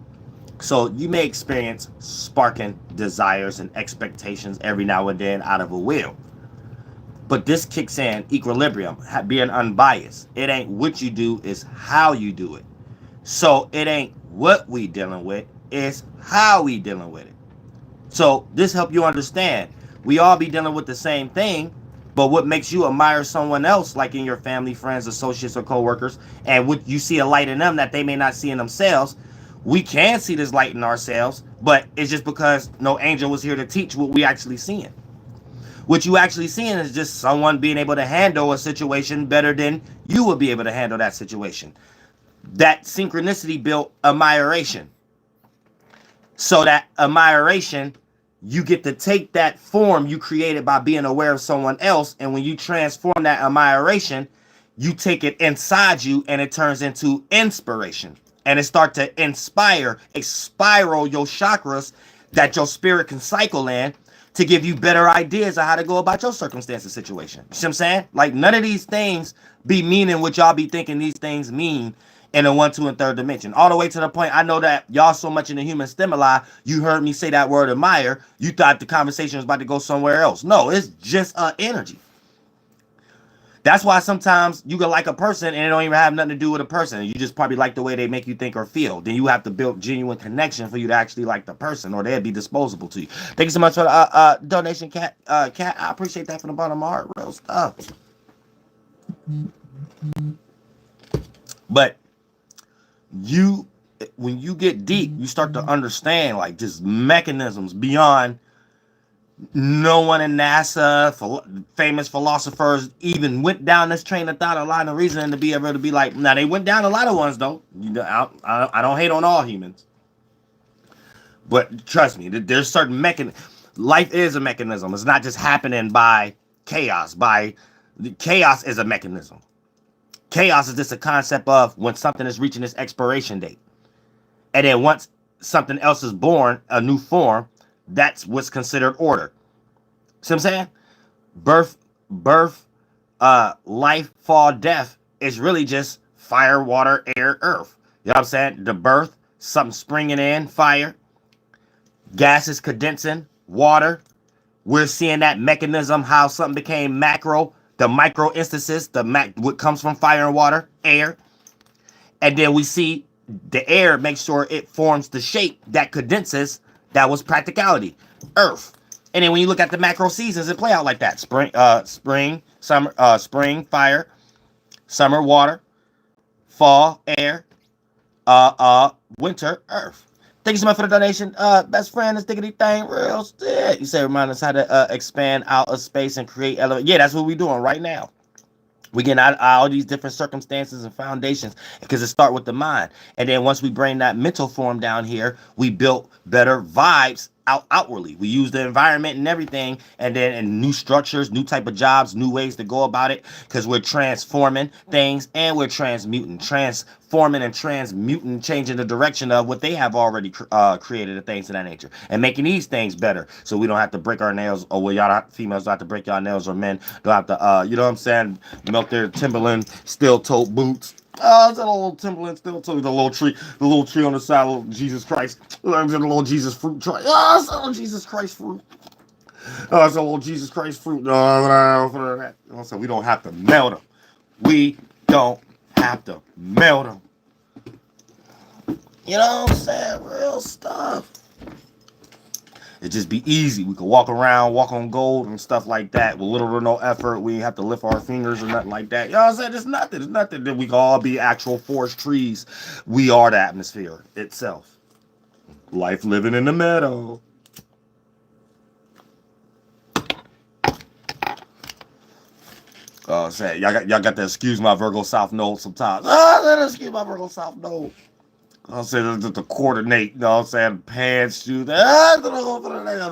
So you may experience sparking desires and expectations every now and then out of a will. But this kicks in equilibrium, being unbiased. It ain't what you do, it's how you do it. So it ain't what we dealing with, it's how we dealing with it. So this help you understand. We all be dealing with the same thing, but what makes you admire someone else, like in your family, friends, associates, or coworkers, and what you see a light in them that they may not see in themselves, we can see this light in ourselves, but it's just because no angel was here to teach what we actually seeing. What you actually seeing is just someone being able to handle a situation better than you would be able to handle that situation. That synchronicity built admiration. So that admiration, you get to take that form you created by being aware of someone else, and when you transform that admiration, you take it inside you and it turns into inspiration. And it starts to inspire, spiral your chakras that your spirit can cycle in to give you better ideas of how to go about your circumstance and situation. You see what I'm saying? Like, none of these things be meaning what y'all be thinking these things mean in a 1, 2, and 3rd dimension. All the way to the point, I know that y'all so much in the human stimuli, you heard me say that word admire, you thought the conversation was about to go somewhere else. No, it's just energy. That's why sometimes you can like a person and it don't even have nothing to do with a person. You just probably like the way they make you think or feel. Then you have to build genuine connection for you to actually like the person, or they'd be disposable to you. Thank you so much for the donation, Cat. Cat, I appreciate that from the bottom of my heart. Real stuff. But when you get deep, you start to understand like just mechanisms beyond. No one in NASA, famous philosophers, even went down this train of thought, a line of reasoning to be able to be like, now they went down a lot of ones though. I don't hate on all humans, but trust me, there's certain life is a mechanism. It's not just happening by chaos. Chaos is a mechanism. Chaos is just a concept of when something is reaching its expiration date, and then once something else is born, a new form. That's what's considered order. See what I'm saying? Birth, life, fall, death is really just fire, water, air, earth. You know what I'm saying? The birth, something springing in, fire. Gases condensing, water. We're seeing that mechanism, how something became macro. The micro instances, what comes from fire and water, air. And then we see the air makes sure it forms the shape that condenses. That was practicality, earth. And then when you look at the macro seasons, it play out like that. Spring, summer, spring, fire, summer, water, fall, air, winter, earth. Thank you so much for the donation. Best friend, this diggity thing, real shit. You say remind us how to expand out of space and create element. Yeah, that's what we're doing right now. We get out all these different circumstances and foundations because it start with the mind. And then once we bring that mental form down here, we built better vibes outwardly. We use the environment and everything, and then in new structures, new type of jobs, new ways to go about it, because we're transforming things and we're transmuting, changing the direction of what they have already created and things of that nature, and making these things better so we don't have to break our nails, or well, y'all females don't have to break y'all nails, or men don't have to, you know what I'm saying, melt their Timberland steel-toe boots. Oh, it's a little Timberland still toe, the little tree on the side, little Jesus Christ. There's a little Jesus fruit tree. Oh, it's a little Jesus Christ fruit. Oh, it's a little Jesus Christ fruit. So we don't have to melt them. We don't have to melt them. You know what I'm saying? Real stuff. It'd just be easy. We could walk around, walk on gold and stuff like that with little or no effort. We ain't have to lift our fingers or nothing like that. You know what I'm saying? It's nothing. It's nothing that we can all be actual forest trees. We are the atmosphere itself. Life living in the meadow. Oh, say y'all got to excuse my Virgo South Node sometimes. Excuse my Virgo South Node. I'm saying to coordinate, you know what I'm saying? Pants, shoes.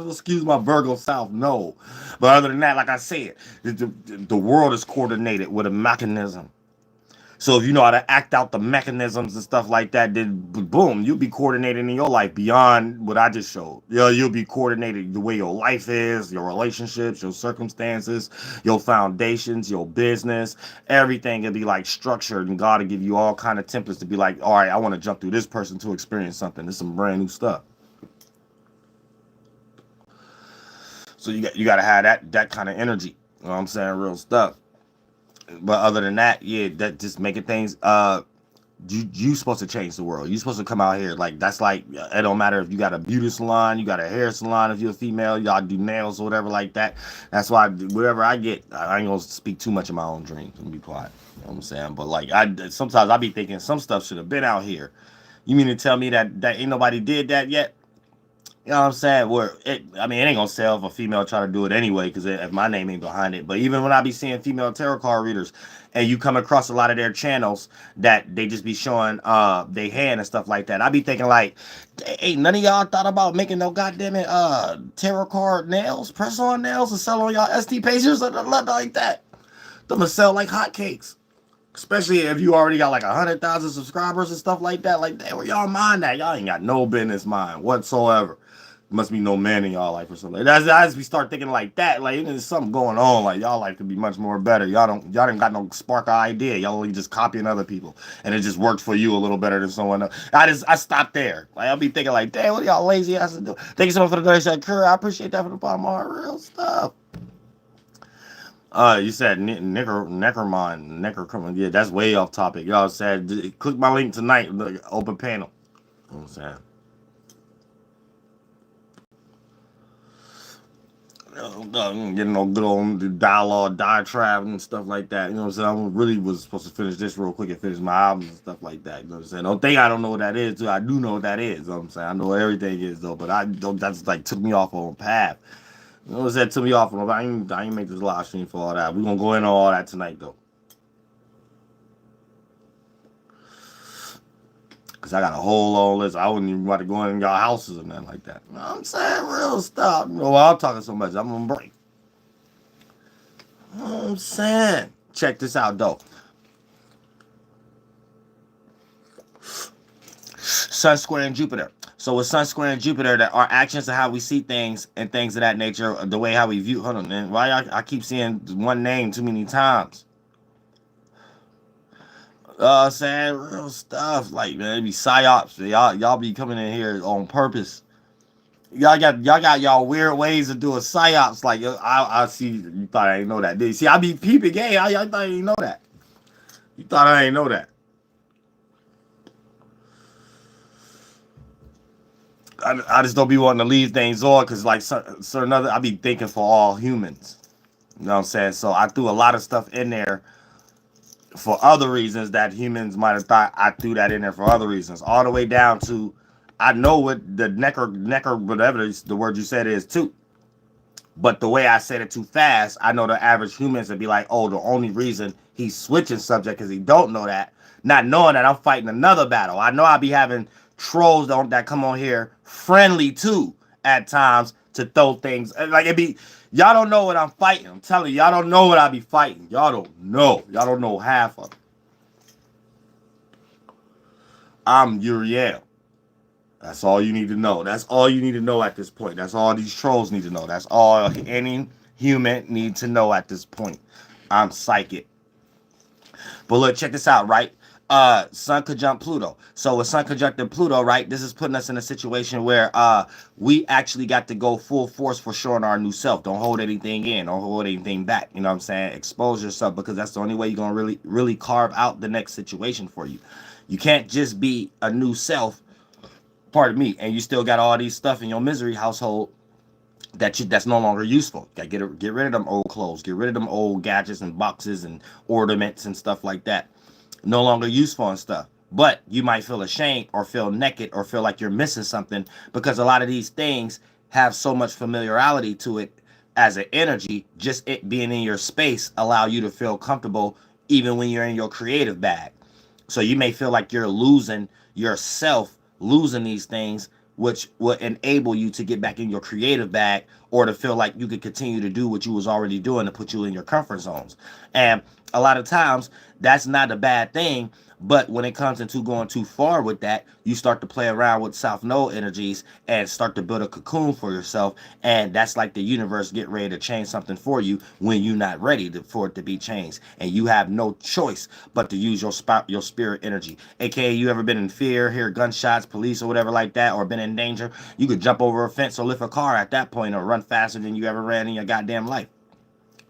Excuse my Virgo South Node. But other than that, like I said, the world is coordinated with a mechanism. So if you know how to act out the mechanisms and stuff like that, then boom, you'll be coordinated in your life beyond what I just showed. You know, you'll be coordinated the way your life is, your relationships, your circumstances, your foundations, your business, everything will be like structured, and God will give you all kind of templates to be like, all right, I want to jump through this person to experience something. This is some brand new stuff. So you got to have that kind of energy. You know what I'm saying? Real stuff. But other than that, yeah, that just making things you supposed to change the world. You supposed to come out here. Like that's like it don't matter if you got a beauty salon, you got a hair salon, if you're a female, y'all do nails or whatever like that. That's why whatever I get, I ain't gonna speak too much of my own dreams. I'm gonna be quiet. You know what I'm saying? But like sometimes I be thinking some stuff should have been out here. You mean to tell me that ain't nobody did that yet? You know what I'm saying? It ain't gonna sell if a female try to do it anyway, because if my name ain't behind it. But even when I be seeing female tarot card readers, and you come across a lot of their channels that they just be showing their hand and stuff like that, I be thinking like, ain't none of y'all thought about making no goddamn it tarot card nails, press on nails, and sell on y'all ST pages or nothing like that. Them to sell like hotcakes. Especially if you already got like 100,000 subscribers and stuff like that. Like, damn, where y'all mind that? Y'all ain't got no business mind whatsoever. Must be no man in y'all life or something. As we start thinking like that, like there's something going on. Like y'all life could be much more better. Y'all ain't got no spark of idea. Y'all only just copying other people, and it just worked for you a little better than someone else. I stopped there. Like I'll be thinking like, damn, what y'all lazy ass to do? Thank you so much for the donation, Kerr. I appreciate that from the bottom of my heart. Real stuff. You said Necromon. Yeah, that's way off topic. Y'all said click my link tonight. Open panel. You know what I'm saying. Getting no good old dialogue, diatribe, and stuff like that. You know what I'm saying? I really was supposed to finish this real quick and finish my albums and stuff like that. You know what I'm saying? Don't think I don't know what that is, too. I do know what that is. You know what I'm saying? I know what everything is, though. But that's like took me off on a path. You know what that took me off on? I ain't make this live stream for all that. We're going to go into all that tonight, though. Because I got a whole long list. I wouldn't even want to go in y'all houses or nothing like that. You know what I'm saying? Real stuff. You know, I'm talking so much. I'm going to break. You know what I'm saying? Check this out, though. Sun square and Jupiter. So with Sun square and Jupiter, that our actions and how we see things and things of that nature, the way how we view. Hold on, man. Why I keep seeing one name too many times? Saying real stuff like, man, it be psyops. Y'all be coming in here on purpose. Y'all got y'all weird ways of doing psyops. Like I see, you thought I didn't know that. Did you see? I be peeping game. Y'all thought I didn't know that. You thought I didn't know that. I just don't be wanting to leave things on because like certain other, I be thinking for all humans. You know what I'm saying? So I threw a lot of stuff in there for other reasons that humans might have thought I threw that in there for other reasons. All the way down to I know what the necker whatever the word you said is too. But the way I said it too fast, I know the average humans would be like, oh, the only reason he's switching subject because he don't know that. Not knowing that I'm fighting another battle. I know I be having trolls that come on here friendly too at times to throw things. Like it be, y'all don't know what I'm fighting. I'm telling you, y'all don't know what I be fighting. Y'all don't know. Y'all don't know half of it. I'm Uriel. That's all you need to know. That's all you need to know at this point. That's all these trolls need to know. That's all any human need to know at this point. I'm psychic. But look, check this out, right? Sun conjunct Pluto. So with Sun conjuncting Pluto, right, this is putting us in a situation where we actually got to go full force for showing our new self. Don't hold anything in. Don't hold anything back. You know what I'm saying? Expose yourself because that's the only way you're going to really carve out the next situation for you. You can't just be a new self, pardon me, and you still got all these stuff in your misery household. that's no longer useful. Got to get rid of them old clothes, get rid of them old gadgets and boxes and ornaments and stuff like that. No longer useful and stuff. But you might feel ashamed or feel naked or feel like you're missing something because a lot of these things have so much familiarity to it as an energy. Just it being in your space allow you to feel comfortable even when you're in your creative bag. So you may feel like you're losing yourself, losing these things, which will enable you to get back in your creative bag or to feel like you could continue to do what you was already doing to put you in your comfort zones. And a lot of times that's not a bad thing, but when it comes into going too far with that, you start to play around with South Node energies and start to build a cocoon for yourself. And that's like the universe get ready to change something for you when you're not ready for it to be changed. And you have no choice but to use your spirit energy. AKA, you ever been in fear, hear gunshots, police or whatever like that, or been in danger? You could jump over a fence or lift a car at that point or run faster than you ever ran in your goddamn life.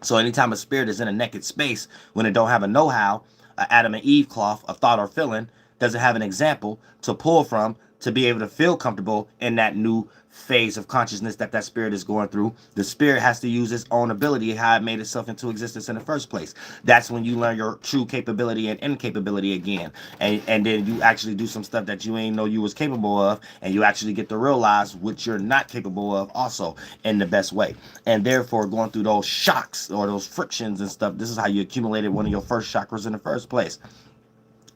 So anytime a spirit is in a naked space, when it don't have a know-how, a Adam and Eve cloth, a thought or feeling, doesn't have an example to pull from to be able to feel comfortable in that new phase of consciousness that spirit is going through, the spirit has to use its own ability, how it made itself into existence in the first place. That's when you learn your true capability and incapability again. And then you actually do some stuff that you ain't know you was capable of, and you actually get to realize what you're not capable of also in the best way. And therefore, going through those shocks or those frictions and stuff, this is how you accumulated one of your first chakras in the first place.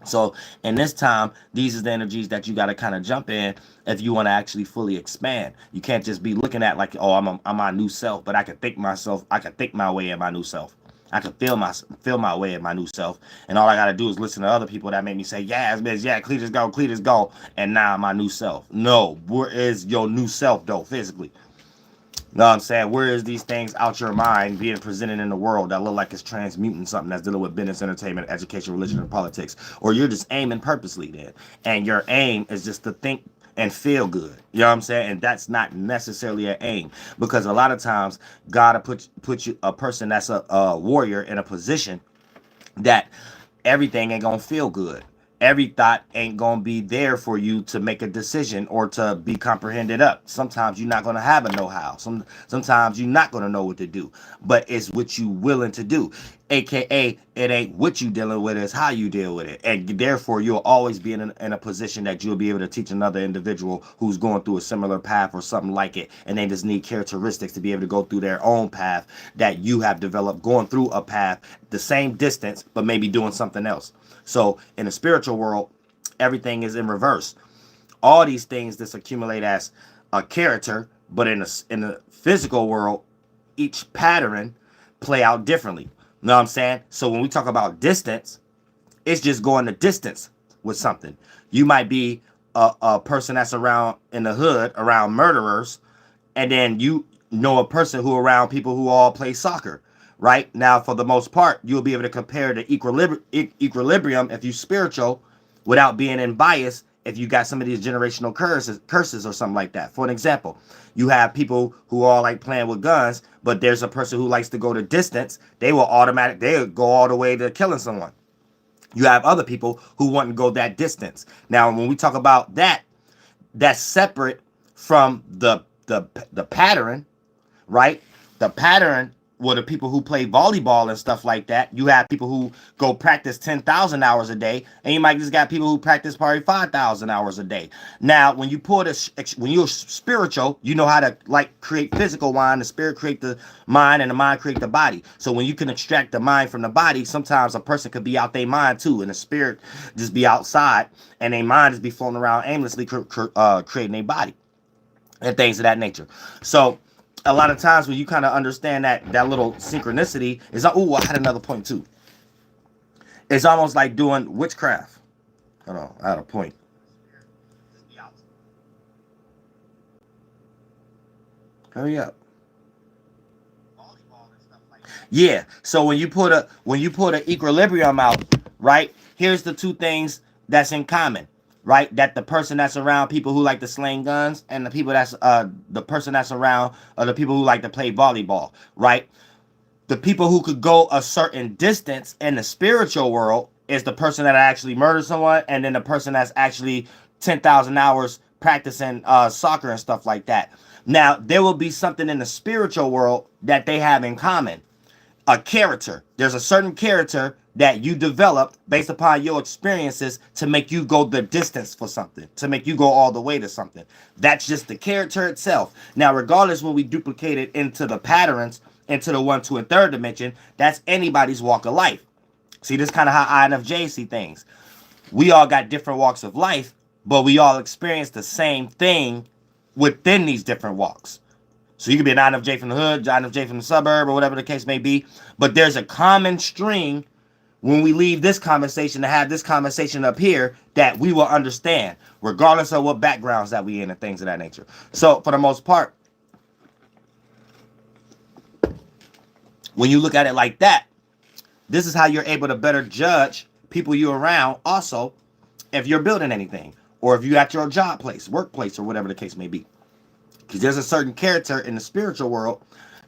So in this time, these are the energies that you got to kind of jump in if you want to actually fully expand. You can't just be looking at like, oh, I'm my new self, but I can think my way in my new self. I can feel my way in my new self. And all I got to do is listen to other people that make me say, yeah, Cletus go. And now I'm my new self. No, where is your new self though, physically? Know what I'm saying? Where is these things out your mind being presented in the world that look like it's transmuting something that's dealing with business, entertainment, education, religion, and politics? Or you're just aiming purposely then. And your aim is just to think and feel good. You know what I'm saying? And that's not necessarily an aim. Because a lot of times, God will put you, a person that's a warrior, in a position that everything ain't gonna feel good. Every thought ain't gonna be there for you to make a decision or to be comprehended up. Sometimes you're not gonna have a know-how. Sometimes you're not gonna know what to do. But it's what you willing to do. AKA, it ain't what you dealing with, it's how you deal with it. And therefore, you'll always be in a position that you'll be able to teach another individual who's going through a similar path or something like it. And they just need characteristics to be able to go through their own path that you have developed, going through a path the same distance, but maybe doing something else. So in the spiritual world, everything is in reverse. All these things that accumulate as a character, but in the physical world, each pattern play out differently. You know what I'm saying? So when we talk about distance, it's just going the distance with something. You might be a person that's around in the hood, around murderers, and then you know a person who around people who all play soccer. Right now, for the most part, you'll be able to compare the equilibrium if you spiritual without being in bias if you got some of these generational curses or something like that. For an example, you have people who all like playing with guns, but there's a person who likes to go the distance. They'll go all the way to killing someone. You have other people who want to go that distance. Now, when we talk about that, that's separate from the pattern, right? The pattern with the people who play volleyball and stuff like that, you have people who go practice 10,000 hours a day, and you might just got people who practice probably 5,000 hours a day. Now, when you're spiritual, you know how to like create physical mind, the spirit create the mind, and the mind create the body. So when you can extract the mind from the body, sometimes a person could be out their mind too, and the spirit just be outside, and their mind just be floating around aimlessly creating a body and things of that nature. So a lot of times when you kind of understand that little synchronicity is, oh, I had another point too. It's almost like doing witchcraft. Hold on, I had a point. Hurry up. Yeah. So when you put an equilibrium out, right? Here's the two things that's in common, right? That the person that's around people who like to sling guns, and the person that's around the people who like to play volleyball, right? The people who could go a certain distance in the spiritual world is the person that actually murdered someone, and then the person that's actually 10,000 hours practicing soccer and stuff like that. Now, there will be something in the spiritual world that they have in common. A character. There's a certain character that you develop based upon your experiences to make you go the distance for something, to make you go all the way to something. That's just the character itself. Now, regardless when we duplicate it into the patterns, into the 1, 2, and 3rd dimension, that's anybody's walk of life. See, this is kind of how INFJ see things. We all got different walks of life, but we all experience the same thing within these different walks. So you could be an INFJ from the hood, INFJ from the suburb, or whatever the case may be. But there's a common string when we leave this conversation to have this conversation up here that we will understand, regardless of what backgrounds that we in and things of that nature. So for the most part, when you look at it like that, this is how you're able to better judge people you're around. Also, if you're building anything, or if you're at your job place, workplace, or whatever the case may be. Because there's a certain character in the spiritual world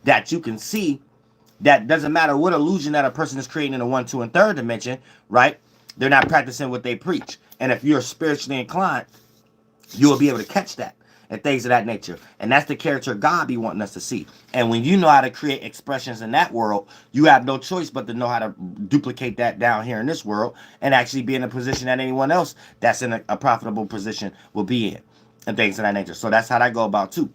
that you can see that doesn't matter what illusion that a person is creating in the 1, 2, and 3rd dimension, right? They're not practicing what they preach. And if you're spiritually inclined, you will be able to catch that and things of that nature. And that's the character God be wanting us to see. And when you know how to create expressions in that world, you have no choice but to know how to duplicate that down here in this world and actually be in a position that anyone else that's in a profitable position will be in and things of that nature. So that's how that go about too.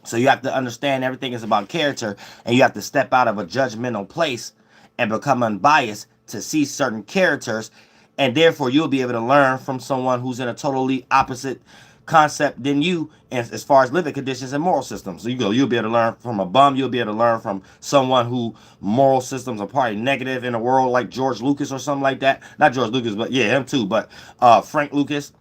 So you have to understand everything is about character, and you have to step out of a judgmental place and become unbiased to see certain characters, and therefore you'll be able to learn from someone who's in a totally opposite concept than you as far as living conditions and moral systems. So you'll be able to learn from a bum, you'll be able to learn from someone who moral systems are probably negative in a world like George Lucas or something like that. Not George Lucas, but yeah, him too, but Frank Lucas.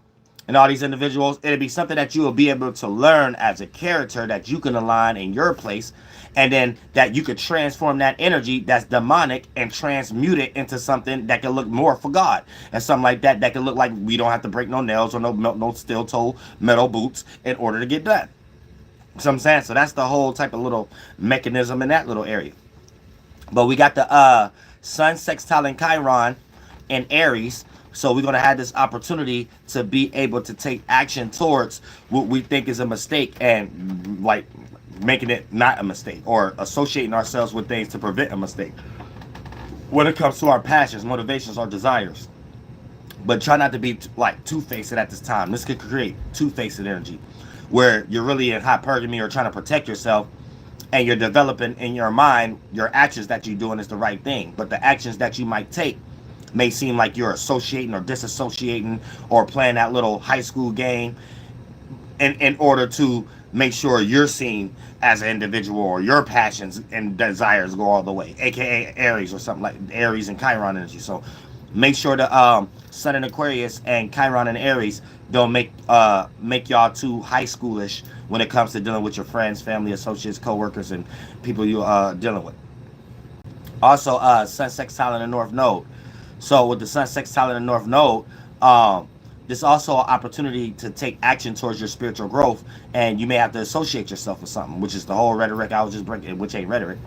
And all these individuals, it'll be something that you will be able to learn as a character that you can align in your place, and then that you could transform that energy that's demonic and transmute it into something that can look more for God, and something like that that can look like we don't have to break no nails or no steel-toe metal boots in order to get done. So I'm saying, so that's the whole type of little mechanism in that little area. But we got the Sun sextile and Chiron in Aries. So we're going to have this opportunity to be able to take action towards what we think is a mistake and like making it not a mistake, or associating ourselves with things to prevent a mistake when it comes to our passions, motivations, or desires. But try not to be like two-faced at this time. This could create two-faced energy where you're really in hypergamy or trying to protect yourself, and you're developing in your mind your actions that you're doing is the right thing, but the actions that you might take may seem like you're associating or disassociating or playing that little high school game in order to make sure you're seen as an individual or your passions and desires go all the way, aka Aries or something like Aries and Chiron energy. So make sure the Sun in Aquarius and Chiron in Aries don't make y'all too high schoolish when it comes to dealing with your friends, family, associates, co-workers, and people you're dealing with. Also, Sun sextile in the North Node. So with the Sun sextile in the North Node, there's also an opportunity to take action towards your spiritual growth, and you may have to associate yourself with something, which is the whole rhetoric I was just breaking, which ain't rhetoric,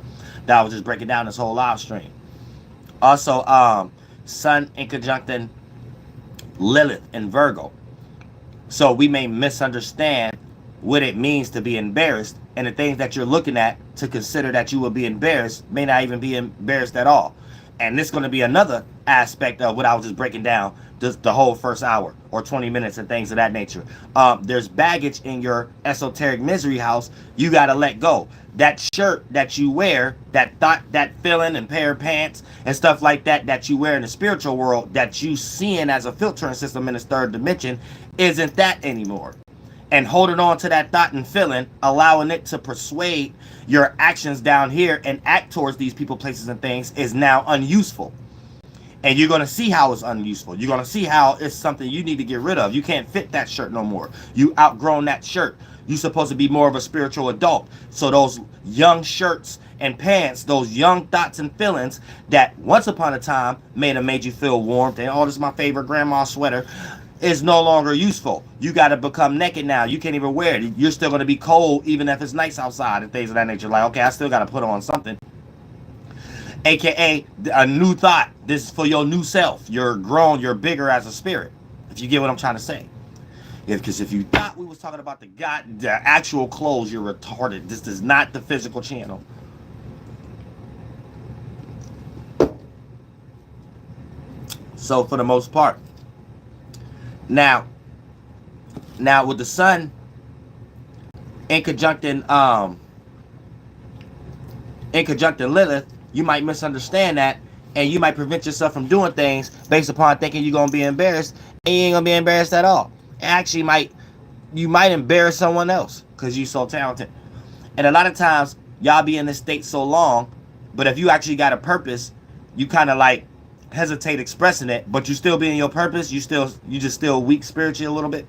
that I was just breaking down this whole live stream. Also, Sun in conjuncting Lilith in Virgo. So we may misunderstand what it means to be embarrassed, and the things that you're looking at to consider that you will be embarrassed may not even be embarrassed at all. And this is going to be another aspect of what I was just breaking down just the whole first hour or 20 minutes and things of that nature. There's baggage in your esoteric misery house you got to let go. That shirt that you wear, that thought, that feeling and pair of pants and stuff like that that you wear in the spiritual world that you seeing as a filtering system in this 3rd dimension isn't that anymore. And holding on to that thought and feeling, allowing it to persuade your actions down here and act towards these people, places, and things is now unuseful. And you're going to see how it's unuseful. You're going to see how it's something you need to get rid of. You can't fit that shirt no more. You outgrown that shirt. You're supposed to be more of a spiritual adult. So those young shirts and pants, those young thoughts and feelings that once upon a time may have made you feel warmth and, oh, this is my favorite grandma sweater, is no longer useful. You got to become naked now. You can't even wear it. You're still going to be cold even if it's nice outside and things of that nature. Like, okay, I still got to put on something. AKA a new thought. This is for your new self. You're grown. You're bigger as a spirit. If you get what I'm trying to say. Because if you thought we was talking about the actual clothes, you're retarded. This is not the physical channel. So for the most part, now with the sun in conjuncting Lilith, you might misunderstand that, and you might prevent yourself from doing things based upon thinking you're gonna be embarrassed, and you ain't gonna be embarrassed at all. Actually, you might embarrass someone else because you're so talented. And a lot of times, y'all be in this state so long, but if you actually got a purpose, you kind of like hesitate expressing it, but you still be in your purpose. You just still weak spiritually a little bit.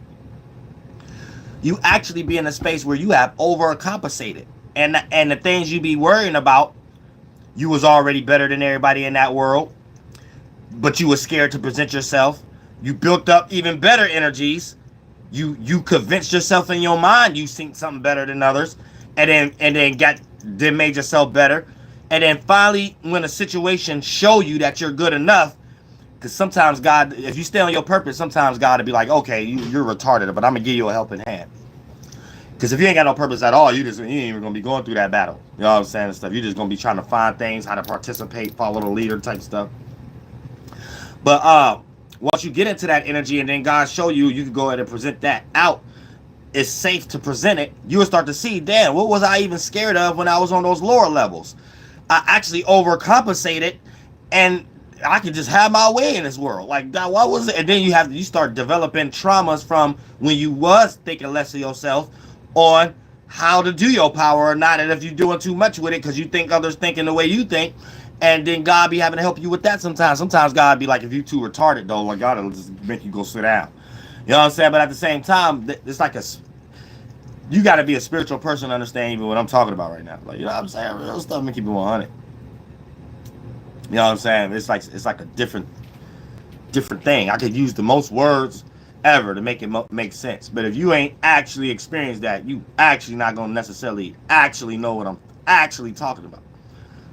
You actually be in a space where you have overcompensated, and the things you be worrying about, you was already better than everybody in that world, but you was scared to present yourself. You built up even better energies. You convinced yourself in your mind you think something better than others, and then made yourself better, and then finally when a situation show you that you're good enough, because sometimes God, if you stay on your purpose, sometimes God will be like, okay, you're retarded, but I'm gonna give you a helping hand. Because if you ain't got no purpose at all, you ain't even gonna be going through that battle. You know what I'm saying? And stuff. You're just gonna be trying to find things, how to participate, follow the leader type stuff. But once you get into that energy and then God show you, you can go ahead and present that out. It's safe to present it. You will start to see, damn, what was I even scared of when I was on those lower levels? I actually overcompensated, and I could just have my way in this world. Like, God, what was it? And then you start developing traumas from when you was thinking less of yourself on how to do your power or not, and if you're doing too much with it because you think others thinking the way you think, and then God be having to help you with that sometimes. Sometimes God be like, if you too retarded though, like God will just make you go sit down. You know what I'm saying? But at the same time, it's like you got to be a spiritual person to understand even what I'm talking about right now. Like, you know what I'm saying? Real stuff make you be 100. You know what I'm saying? It's like a different thing. I could use the most words ever to make it make sense. But if you ain't actually experienced that, you actually not gonna necessarily actually know what I'm actually talking about.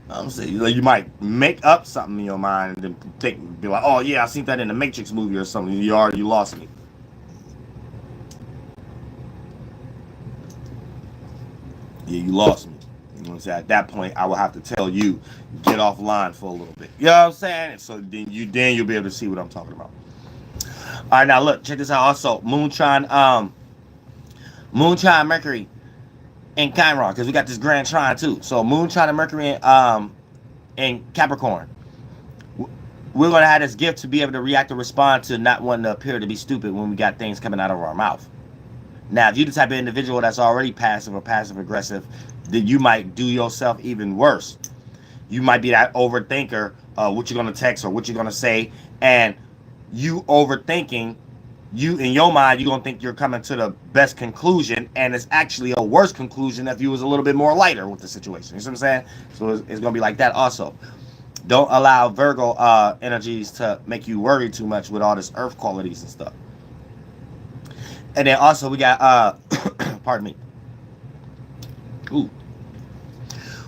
I'm saying, you might make up something in your mind and then be like, oh yeah, I seen that in the Matrix movie or something. You lost me. Yeah, you lost me. You know what I'm saying? At that point, I will have to tell you, get offline for a little bit. You know what I'm saying? So then you'll be able to see what I'm talking about. All right, now look, check this out. Also, Moonshine Mercury in Chiron, because we got this Grand Trine too. So Moonshine and Mercury in Capricorn. We're gonna have this gift to be able to react and respond to not wanting to appear to be stupid when we got things coming out of our mouth. Now, if you're the type of individual that's already passive or passive aggressive, then you might do yourself even worse. You might be that overthinker, what you're gonna text or what you're gonna say, and you overthinking, you in your mind, you're gonna think you're coming to the best conclusion, and it's actually a worse conclusion if you was a little bit more lighter with the situation. You see what I'm saying? So it's gonna be like that also. Don't allow Virgo energies to make you worry too much with all this earth qualities and stuff. And then also we got pardon me. Ooh.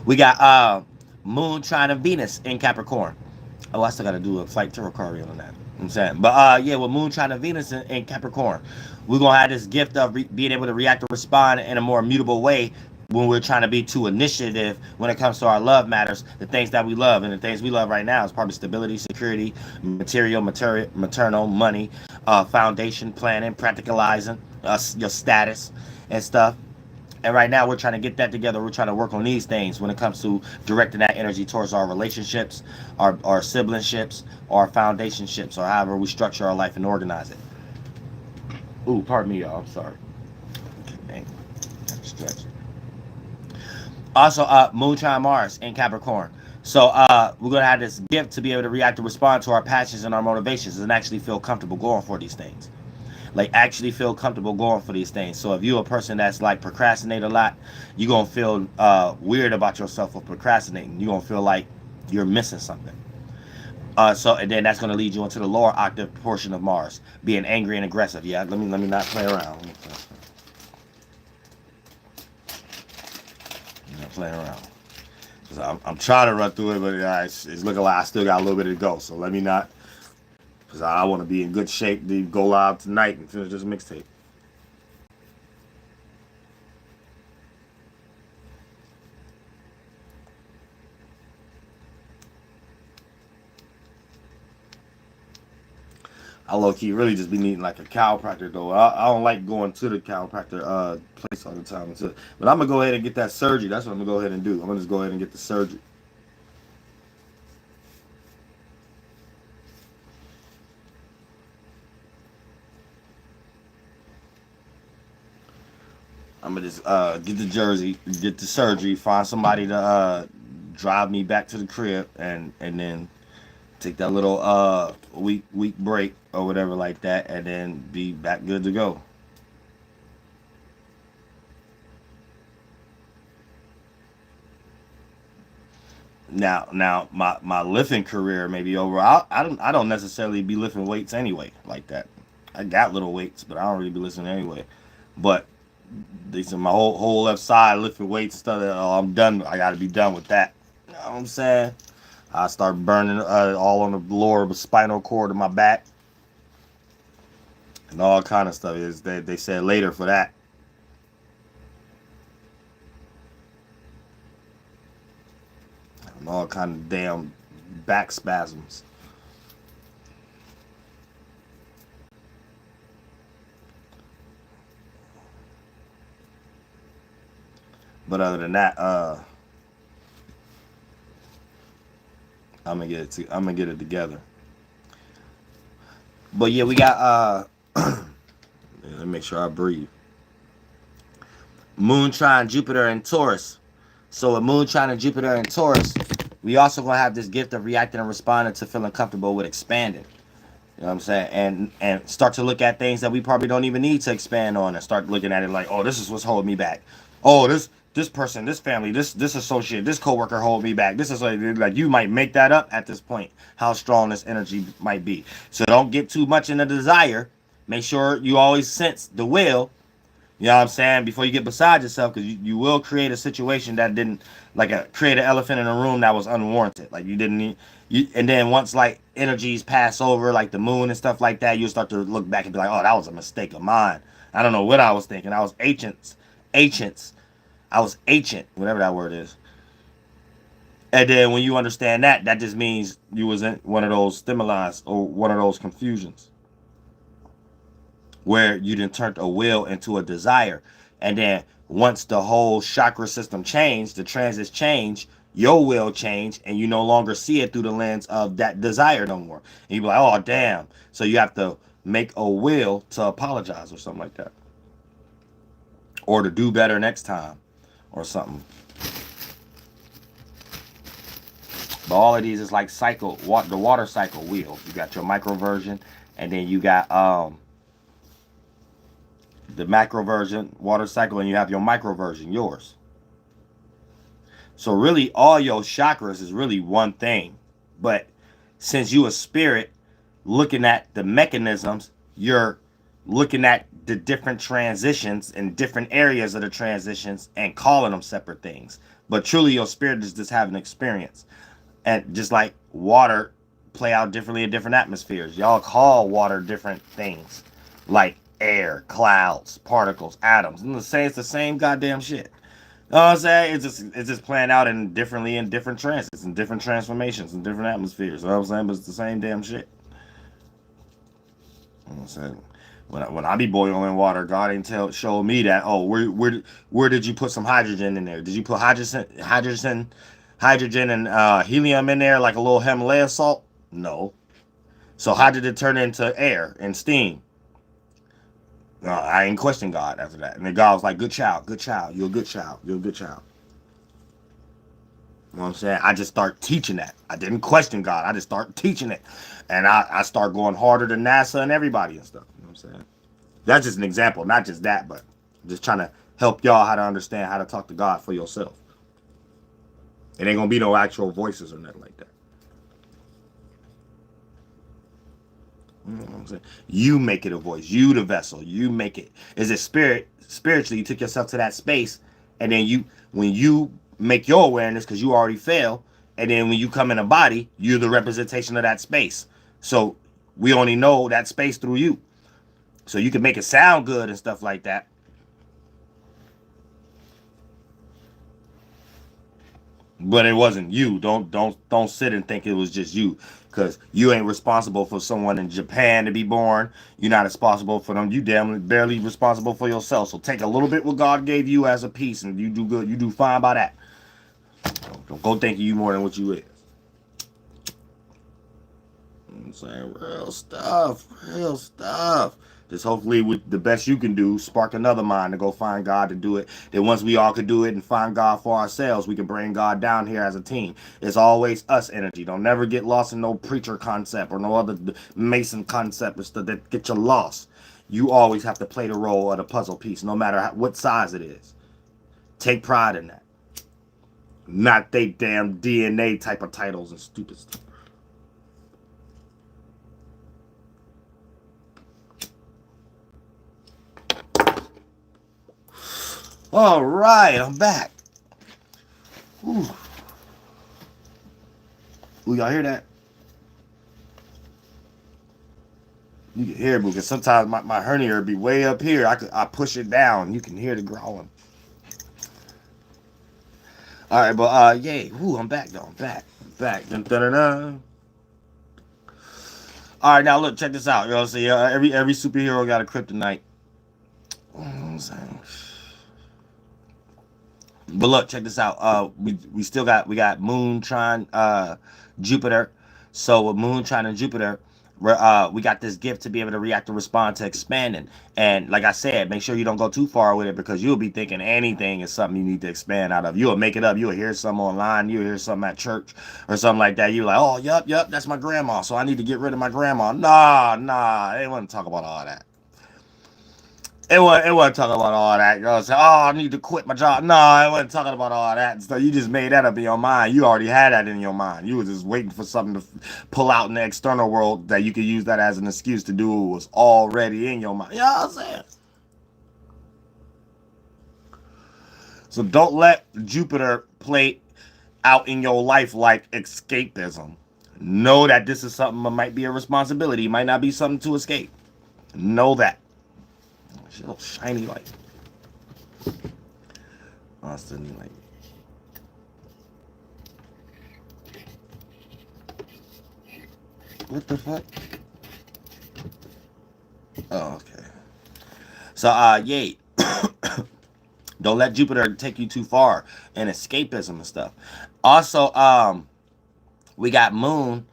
We got Moon trying to Venus in Capricorn. Oh, I still gotta do a flight tarot card on that. I'm saying, but yeah, with Moon trying to Venus in Capricorn, we're gonna have this gift of being able to react or respond in a more immutable way when we're trying to be too initiative when it comes to our love matters, the things that we love. And the things we love right now is probably stability, security, maternal, money, foundation, planning, practicalizing your status and stuff. And right now we're trying to get that together. We're trying to work on these things when it comes to directing that energy towards our relationships, our siblingships, our foundationships, or however we structure our life and organize it. Ooh, pardon me, y'all. I'm sorry. Okay, stretch. Also, Moonshine Mars in Capricorn. So we're going to have this gift to be able to react and respond to our passions and our motivations and actually feel comfortable going for these things. Like, actually feel comfortable going for these things. So if you're a person that's like procrastinate a lot, you're going to feel weird about yourself for procrastinating. You're going to feel like you're missing something. And then that's going to lead you into the lower octave portion of Mars, being angry and aggressive. Yeah, let me not play around. Playing around. I'm trying to run through it, but it's looking like I still got a little bit to go. So let me not, because I want to be in good shape to go live tonight and finish this mixtape. I low key really just be needing like a chiropractor though. I don't like going to the chiropractor place all the time. But I'm gonna go ahead and get that surgery. That's what I'm gonna go ahead and do. I'm gonna just go ahead and get the surgery. I'm gonna just get the jersey, get the surgery, find somebody to drive me back to the crib, and then take that little week break or whatever like that, and then be back good to go. Now my lifting career may be over. I don't necessarily be lifting weights anyway like that. I got little weights, but I don't really be lifting anyway. But they said my whole left side lifting weights and stuff. Oh, I'm done. I got to be done with that. You know what I'm saying? I start burning all on the lower spinal cord of my back and all kind of stuff. Is they said later for that. And all kind of damn back spasms. But other than that, I'm gonna get it together. But yeah, we got let me make sure I breathe. Moon trine Jupiter and Taurus. So with Moon trine and Jupiter and Taurus, we also gonna have this gift of reacting and responding to feeling comfortable with expanding. You know what I'm saying? And start to look at things that we probably don't even need to expand on, and start looking at it like, oh, this is what's holding me back. Oh, this person, this family, this associate, this coworker hold me back. This is like you might make that up at this point, how strong this energy might be. So don't get too much in the desire. Make sure you always sense the will. You know what I'm saying? Before you get beside yourself, because you will create a situation that didn't, like create an elephant in a room that was unwarranted. Like you didn't need, and then once like energies pass over, like the moon and stuff like that, you'll start to look back and be like, oh, that was a mistake of mine. I don't know what I was thinking. I was ancients. I was ancient, whatever that word is. And then when you understand that, that just means you was in one of those stimuli or one of those confusions where you didn't turn a will into a desire. And then once the whole chakra system changed, the transits change, your will change, and you no longer see it through the lens of that desire no more. And you be like, oh, damn. So you have to make a will to apologize or something like that. Or to do better next time or something. But all of these is like the water cycle wheel. You got your micro version, and then you got the macro version, water cycle, and you have your micro version, yours. So really all your chakras is really one thing. But since you a spirit looking at the mechanisms, you're looking at the different transitions and different areas of the transitions and calling them separate things. But truly your spirit is just having experience. And just like water play out differently in different atmospheres. Y'all call water different things. Like air, clouds, particles, atoms. And it's the same goddamn shit. You know what I'm saying? It's just playing out in differently in different transits and different transformations and different atmospheres. You know what I'm saying? But it's the same damn shit. You know what I'm saying? When I be boiling water, God ain't show me that. Oh, where did you put some hydrogen in there? Did you put hydrogen and helium in there like a little Himalaya salt? No. So how did it turn into air and steam? I ain't question God after that. And then God was like, good child, you're a good child, you're a good child. You know what I'm saying? I just start teaching that. I didn't question God. I just start teaching it. And I start going harder than NASA and everybody and stuff. You know what I'm saying? That's just an example. Not just that, but just trying to help y'all how to understand how to talk to God for yourself. It ain't going to be no actual voices or nothing like that. You know what I'm saying? You make it a voice. You the vessel. You make it. Is it spiritually, you took yourself to that space, and then when you make your awareness, because you already fail, and then when you come in a body, you're the representation of that space. So we only know that space through you. So you can make it sound good and stuff like that. But it wasn't you. Don't sit and think it was just you. because you ain't responsible for someone in Japan to be born. You're not responsible for them. You damn barely responsible for yourself. So take a little bit what God gave you as a piece, and you do good. You do fine by that. Don't go thinking you more than what you is. I'm saying real stuff, real stuff. Just hopefully with the best you can do, spark another mind to go find God to do it. Then once we all could do it and find God for ourselves, we can bring God down here as a team. It's always us energy. Don't never get lost in no preacher concept or no other Mason concept that get you lost. You always have to play the role of the puzzle piece, no matter what size it is. Take pride in that. Not they damn DNA type of titles and stupid stuff. All right, I'm back. Ooh, y'all hear that? You can hear it because sometimes my hernia will be way up here. I push it down. You can hear the growling. All right, but yay. Ooh, I'm back though. I'm back. Dun, dun, dun, dun. All right, now look, check this out. You know what I'm saying? Every superhero got a kryptonite. You know what I'm saying? But look, check this out. We still got Moon, Trine, Jupiter. So with Moon, Trine, and Jupiter, we got this gift to be able to react and respond to expanding. And like I said, make sure you don't go too far with it because you'll be thinking anything is something you need to expand out of. You'll make it up. You'll hear something online. You'll hear something at church or something like that. You're like, oh, yup, that's my grandma. So I need to get rid of my grandma. Nah, they wouldn't talk about all that. It wasn't talking about all that. You know what I'm saying? Oh, I need to quit my job. No, it wasn't talking about all that. So you just made that up in your mind. You already had that in your mind. You were just waiting for something to pull out in the external world that you could use that as an excuse to do what was already in your mind. You know what I'm saying? So don't let Jupiter play out in your life like escapism. Know that this is something that might be a responsibility. It might not be something to escape. Know that. Little shiny light. Austin light. What the fuck? Oh, okay. So, yay. Don't let Jupiter take you too far in escapism and stuff. Also, we got Moon,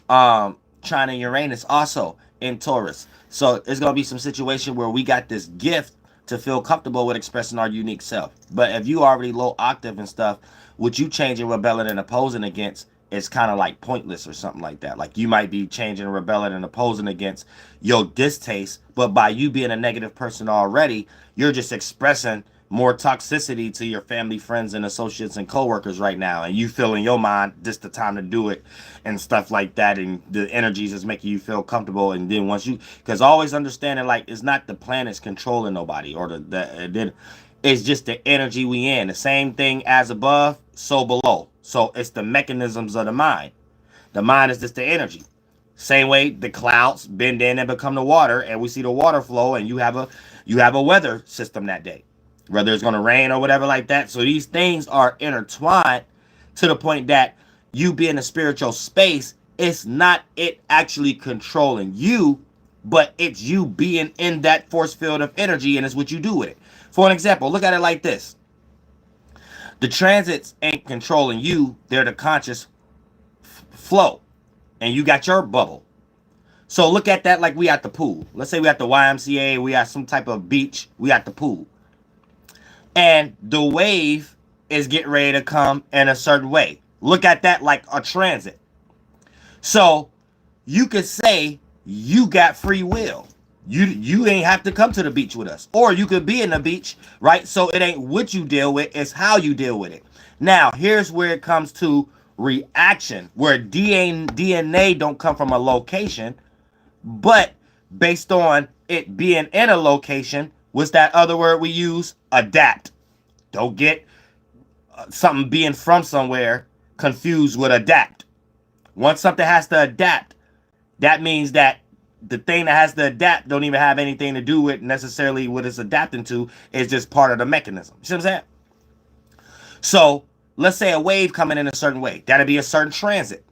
China, Uranus also in Taurus. So it's going to be some situation where we got this gift to feel comfortable with expressing our unique self. But if you already low octave and stuff, what you changing, rebelling, and opposing against is kind of like pointless or something like that. Like you might be changing, rebelling, and opposing against your distaste, but by you being a negative person already, you're just expressing more toxicity to your family, friends, and associates and coworkers right now, and you feel in your mind this the time to do it and stuff like that, and the energies is making you feel comfortable. And then once you, because always understanding like it's not the planets controlling nobody or the it's just the energy we in. The same thing as above, so below. So it's the mechanisms of the mind. The mind is just the energy. Same way the clouds bend in and become the water, and we see the water flow, and you have a weather system that day, whether it's going to rain or whatever like that. So these things are intertwined to the point that you being a spiritual space, it's not it actually controlling you, but it's you being in that force field of energy, and it's what you do with it. For an example, look at it like this. The transits ain't controlling you. They're the conscious flow. And you got your bubble. So look at that like we at the pool. Let's say we at the YMCA, we at some type of beach, we at the pool. And the wave is getting ready to come in a certain way. Look at that like a transit. So you could say you got free will. You ain't have to come to the beach with us. Or you could be in the beach, right? So it ain't what you deal with, it's how you deal with it. Now, here's where it comes to reaction, where DNA don't come from a location, but based on it being in a location, what's that other word we use? Adapt. Don't get something being from somewhere confused with adapt. Once something has to adapt, that means that the thing that has to adapt don't even have anything to do with necessarily what it's adapting to. It's just part of the mechanism. You see what I'm saying? So let's say a wave coming in a certain way. That'll be a certain transit.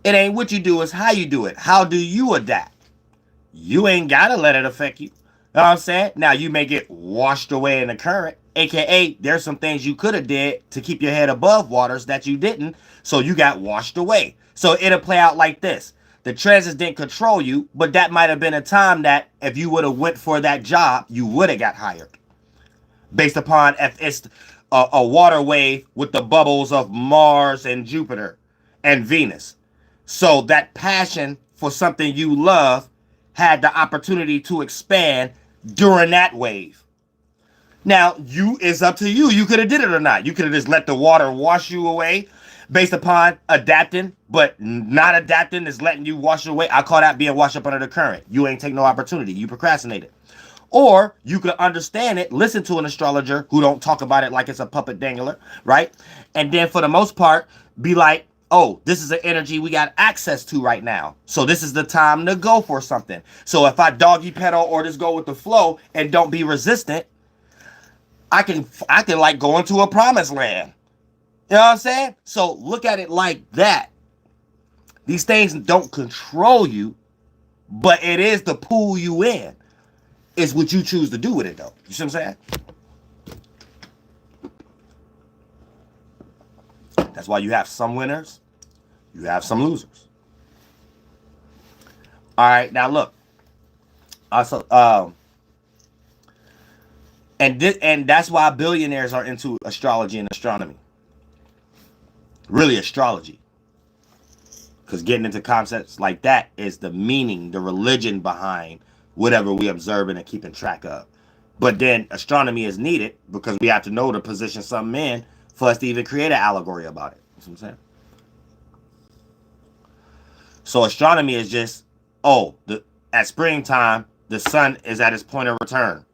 It ain't what you do, it's how you do it. How do you adapt? You ain't gotta let it affect you. You know what I'm saying? Now you may get washed away in the current, aka there's some things you could have did to keep your head above waters that you didn't, so you got washed away. So it'll play out like this. The transits didn't control you, but that might have been a time that if you would have went for that job, you would have got hired. Based upon if it's a water wave with the bubbles of Mars and Jupiter and Venus. So that passion for something you love had the opportunity to expand during that wave. Now, it's up to you. You could have did it or not. You could have just let the water wash you away based upon adapting, but not adapting is letting you wash it away. I call that being washed up under the current. You ain't take no opportunity. You procrastinated. Or you could understand it, listen to an astrologer who don't talk about it like it's a puppet dangler, right? And then for the most part, be like, oh, this is an energy we got access to right now. So this is the time to go for something. So if I doggy pedal or just go with the flow and don't be resistant, I can like go into a promised land. You know what I'm saying? So look at it like that. These things don't control you, but it is to pull you in. It's what you choose to do with it, though. You see what I'm saying? That's why you have some winners, you have some losers. All right, now look. Also, and that's why billionaires are into astrology and astronomy. Really, astrology, because getting into concepts like that is the meaning, the religion behind whatever we observing and keeping track of. But then astronomy is needed because we have to know to position something in for us to even create an allegory about it. You know what I'm saying? So astronomy is just, at springtime, the sun is at its point of return.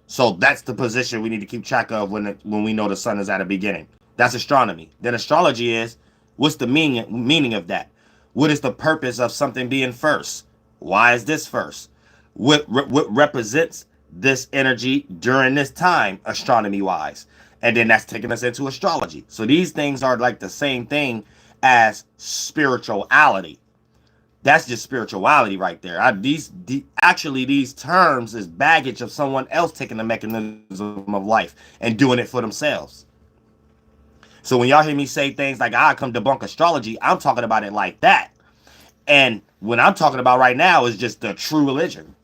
So that's the position we need to keep track of when we know the sun is at a beginning. That's astronomy. Then astrology is, what's the meaning of that? What is the purpose of something being first? Why is this first? What represents this energy during this time, astronomy-wise? And then that's taking us into astrology. So these things are like the same thing as spirituality. That's just spirituality right there. These terms is baggage of someone else taking the mechanism of life and doing it for themselves. So when y'all hear me say things like, I come debunk astrology, I'm talking about it like that. And what I'm talking about right now is just the true religion.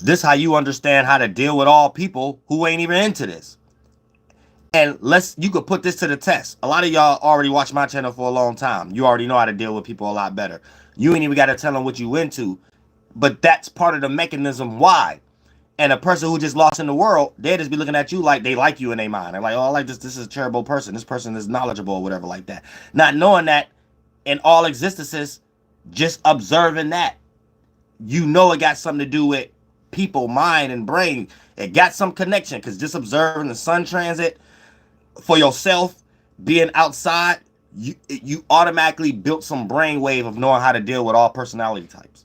This how you understand how to deal with all people who ain't even into this. And you could put this to the test. A lot of y'all already watched my channel for a long time. You already know how to deal with people a lot better. You ain't even got to tell them what you into. But that's part of the mechanism why. And a person who just lost in the world, they just be looking at you like they like you in their mind. They're like, oh, I like this. This is a terrible person. This person is knowledgeable or whatever like that. Not knowing that in all existences, just observing that, you know it got something to do with people, mind, and brain. It got some connection because just observing the sun transit for yourself, being outside, you automatically built some brainwave of knowing how to deal with all personality types.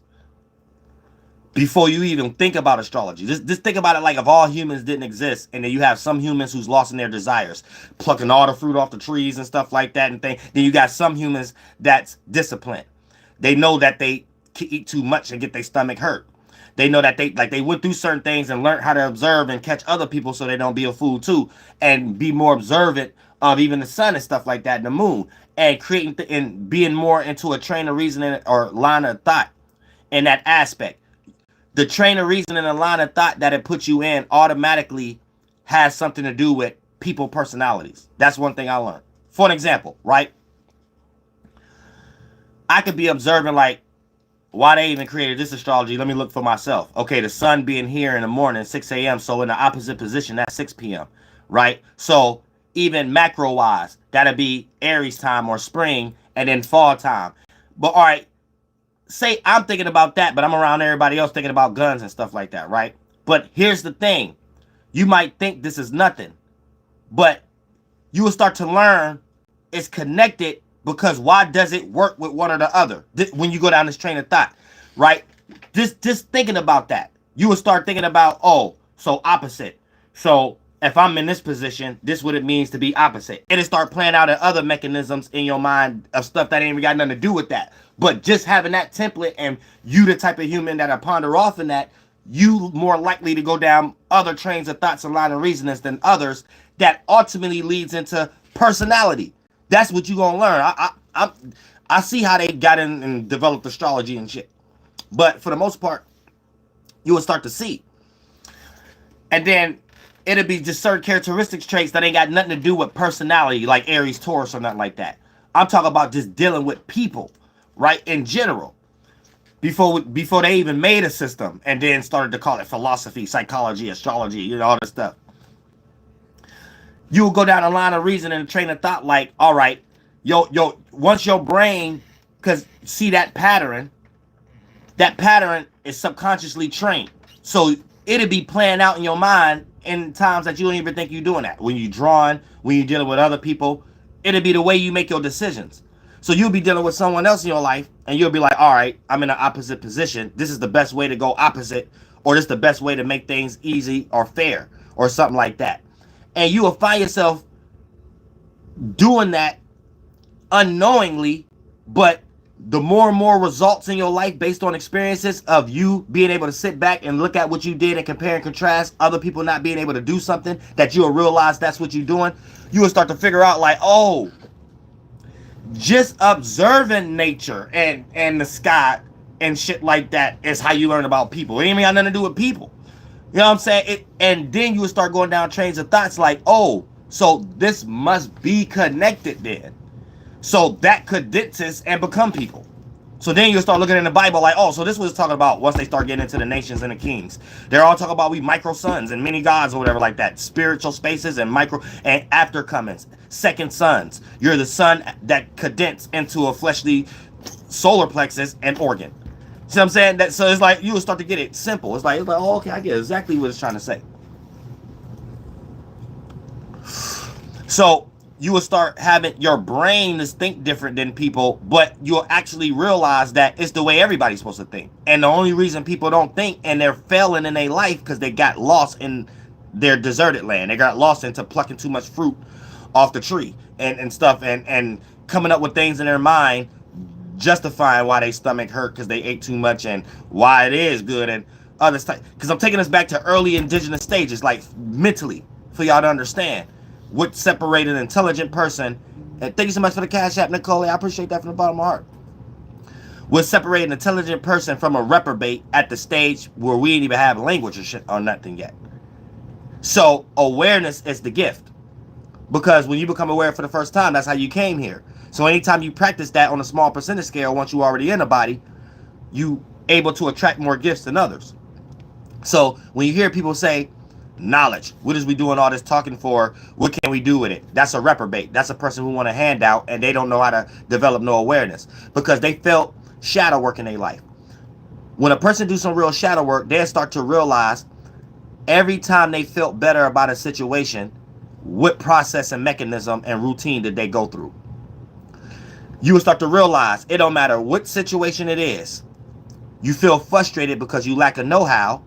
Before you even think about astrology. Just think about it like if all humans didn't exist and then you have some humans who's lost in their desires, plucking all the fruit off the trees and stuff like that and thing. Then you got some humans that's disciplined. They know that they can eat too much and get their stomach hurt. They know that they went through certain things and learned how to observe and catch other people so they don't be a fool too, and be more observant of even the sun and stuff like that, and the moon, and creating and being more into a train of reasoning or line of thought in that aspect. The train of reasoning and line of thought that it puts you in automatically has something to do with people personalities. That's one thing I learned. For an example, right? I could be observing like, why they even created this astrology. Let me look for myself. Okay, the sun being here in the morning, 6 a.m. So in the opposite position at 6 p.m. Right? So even macro-wise, that'll be Aries time or spring and then fall time. But all right, say I'm thinking about that, but I'm around everybody else thinking about guns and stuff like that, right? But here's the thing. You might think this is nothing, but you will start to learn it's connected. Because why does it work with one or the other when you go down this train of thought, right? Just thinking about that. You will start thinking about, so opposite. So if I'm in this position, this what it means to be opposite. It'll start playing out in other mechanisms in your mind of stuff that ain't even got nothing to do with that. But just having that template and you the type of human that I ponder off in that, you more likely to go down other trains of thoughts and line of reasonings than others that ultimately leads into personality. That's what you gonna learn. I see how they got in and developed astrology and shit. But for the most part, you will start to see. And then it'll be just certain characteristics, traits that ain't got nothing to do with personality, like Aries, Taurus, or nothing like that. I'm talking about just dealing with people, right, in general. Before they even made a system and then started to call it philosophy, psychology, astrology, all this stuff. You will go down a line of reasoning and train of thought like, all right, once your brain, because see that pattern is subconsciously trained. So it'll be playing out in your mind in times that you don't even think you're doing that. When you're drawing, when you're dealing with other people, it'll be the way you make your decisions. So you'll be dealing with someone else in your life, and you'll be like, all right, I'm in an opposite position. This is the best way to go opposite, or this is the best way to make things easy or fair, or something like that. And you will find yourself doing that unknowingly, but the more and more results in your life based on experiences of you being able to sit back and look at what you did and compare and contrast other people not being able to do something that you'll realize that's what you're doing, you will start to figure out like, oh, just observing nature and the sky and shit like that is how you learn about people. It ain't even got nothing to do with people. You know what I'm saying? And then you will start going down trains of thoughts like, oh, so this must be connected then. So that condenses and become people. So then you'll start looking in the Bible like, oh, so this was talking about once they start getting into the nations and the kings. They're all talking about we micro suns and many gods or whatever like that. Spiritual spaces and micro and aftercomings. Second sons. You're the sun that condense into a fleshly solar plexus and organ. See what I'm saying? So it's like you will start to get it simple. It's like oh, okay, I get exactly what it's trying to say. So you will start having your brain to think different than people, but you'll actually realize that it's the way everybody's supposed to think. And the only reason people don't think and they're failing in their life because they got lost in their deserted land. They got lost into plucking too much fruit off the tree and stuff and coming up with things in their mind justifying why their stomach hurt because they ate too much and why it is good and other stuff. Because I'm taking us back to early indigenous stages, like mentally, for y'all to understand what separated an intelligent person. And thank you so much for the cash app, Nicole. I appreciate that from the bottom of my heart. What separated an intelligent person from a reprobate at the stage where we didn't even have language or shit or nothing yet. So awareness is the gift. Because when you become aware for the first time, that's how you came here. So anytime you practice that on a small percentage scale, once you're already in a body, you able to attract more gifts than others. So when you hear people say, knowledge, what is we doing all this talking for? What can we do with it? That's a reprobate. That's a person who want a handout and they don't know how to develop no awareness because they felt shadow work in their life. When a person do some real shadow work, they'll start to realize every time they felt better about a situation, what process and mechanism and routine did they go through. You will start to realize it don't matter what situation it is. You feel frustrated because you lack a know-how.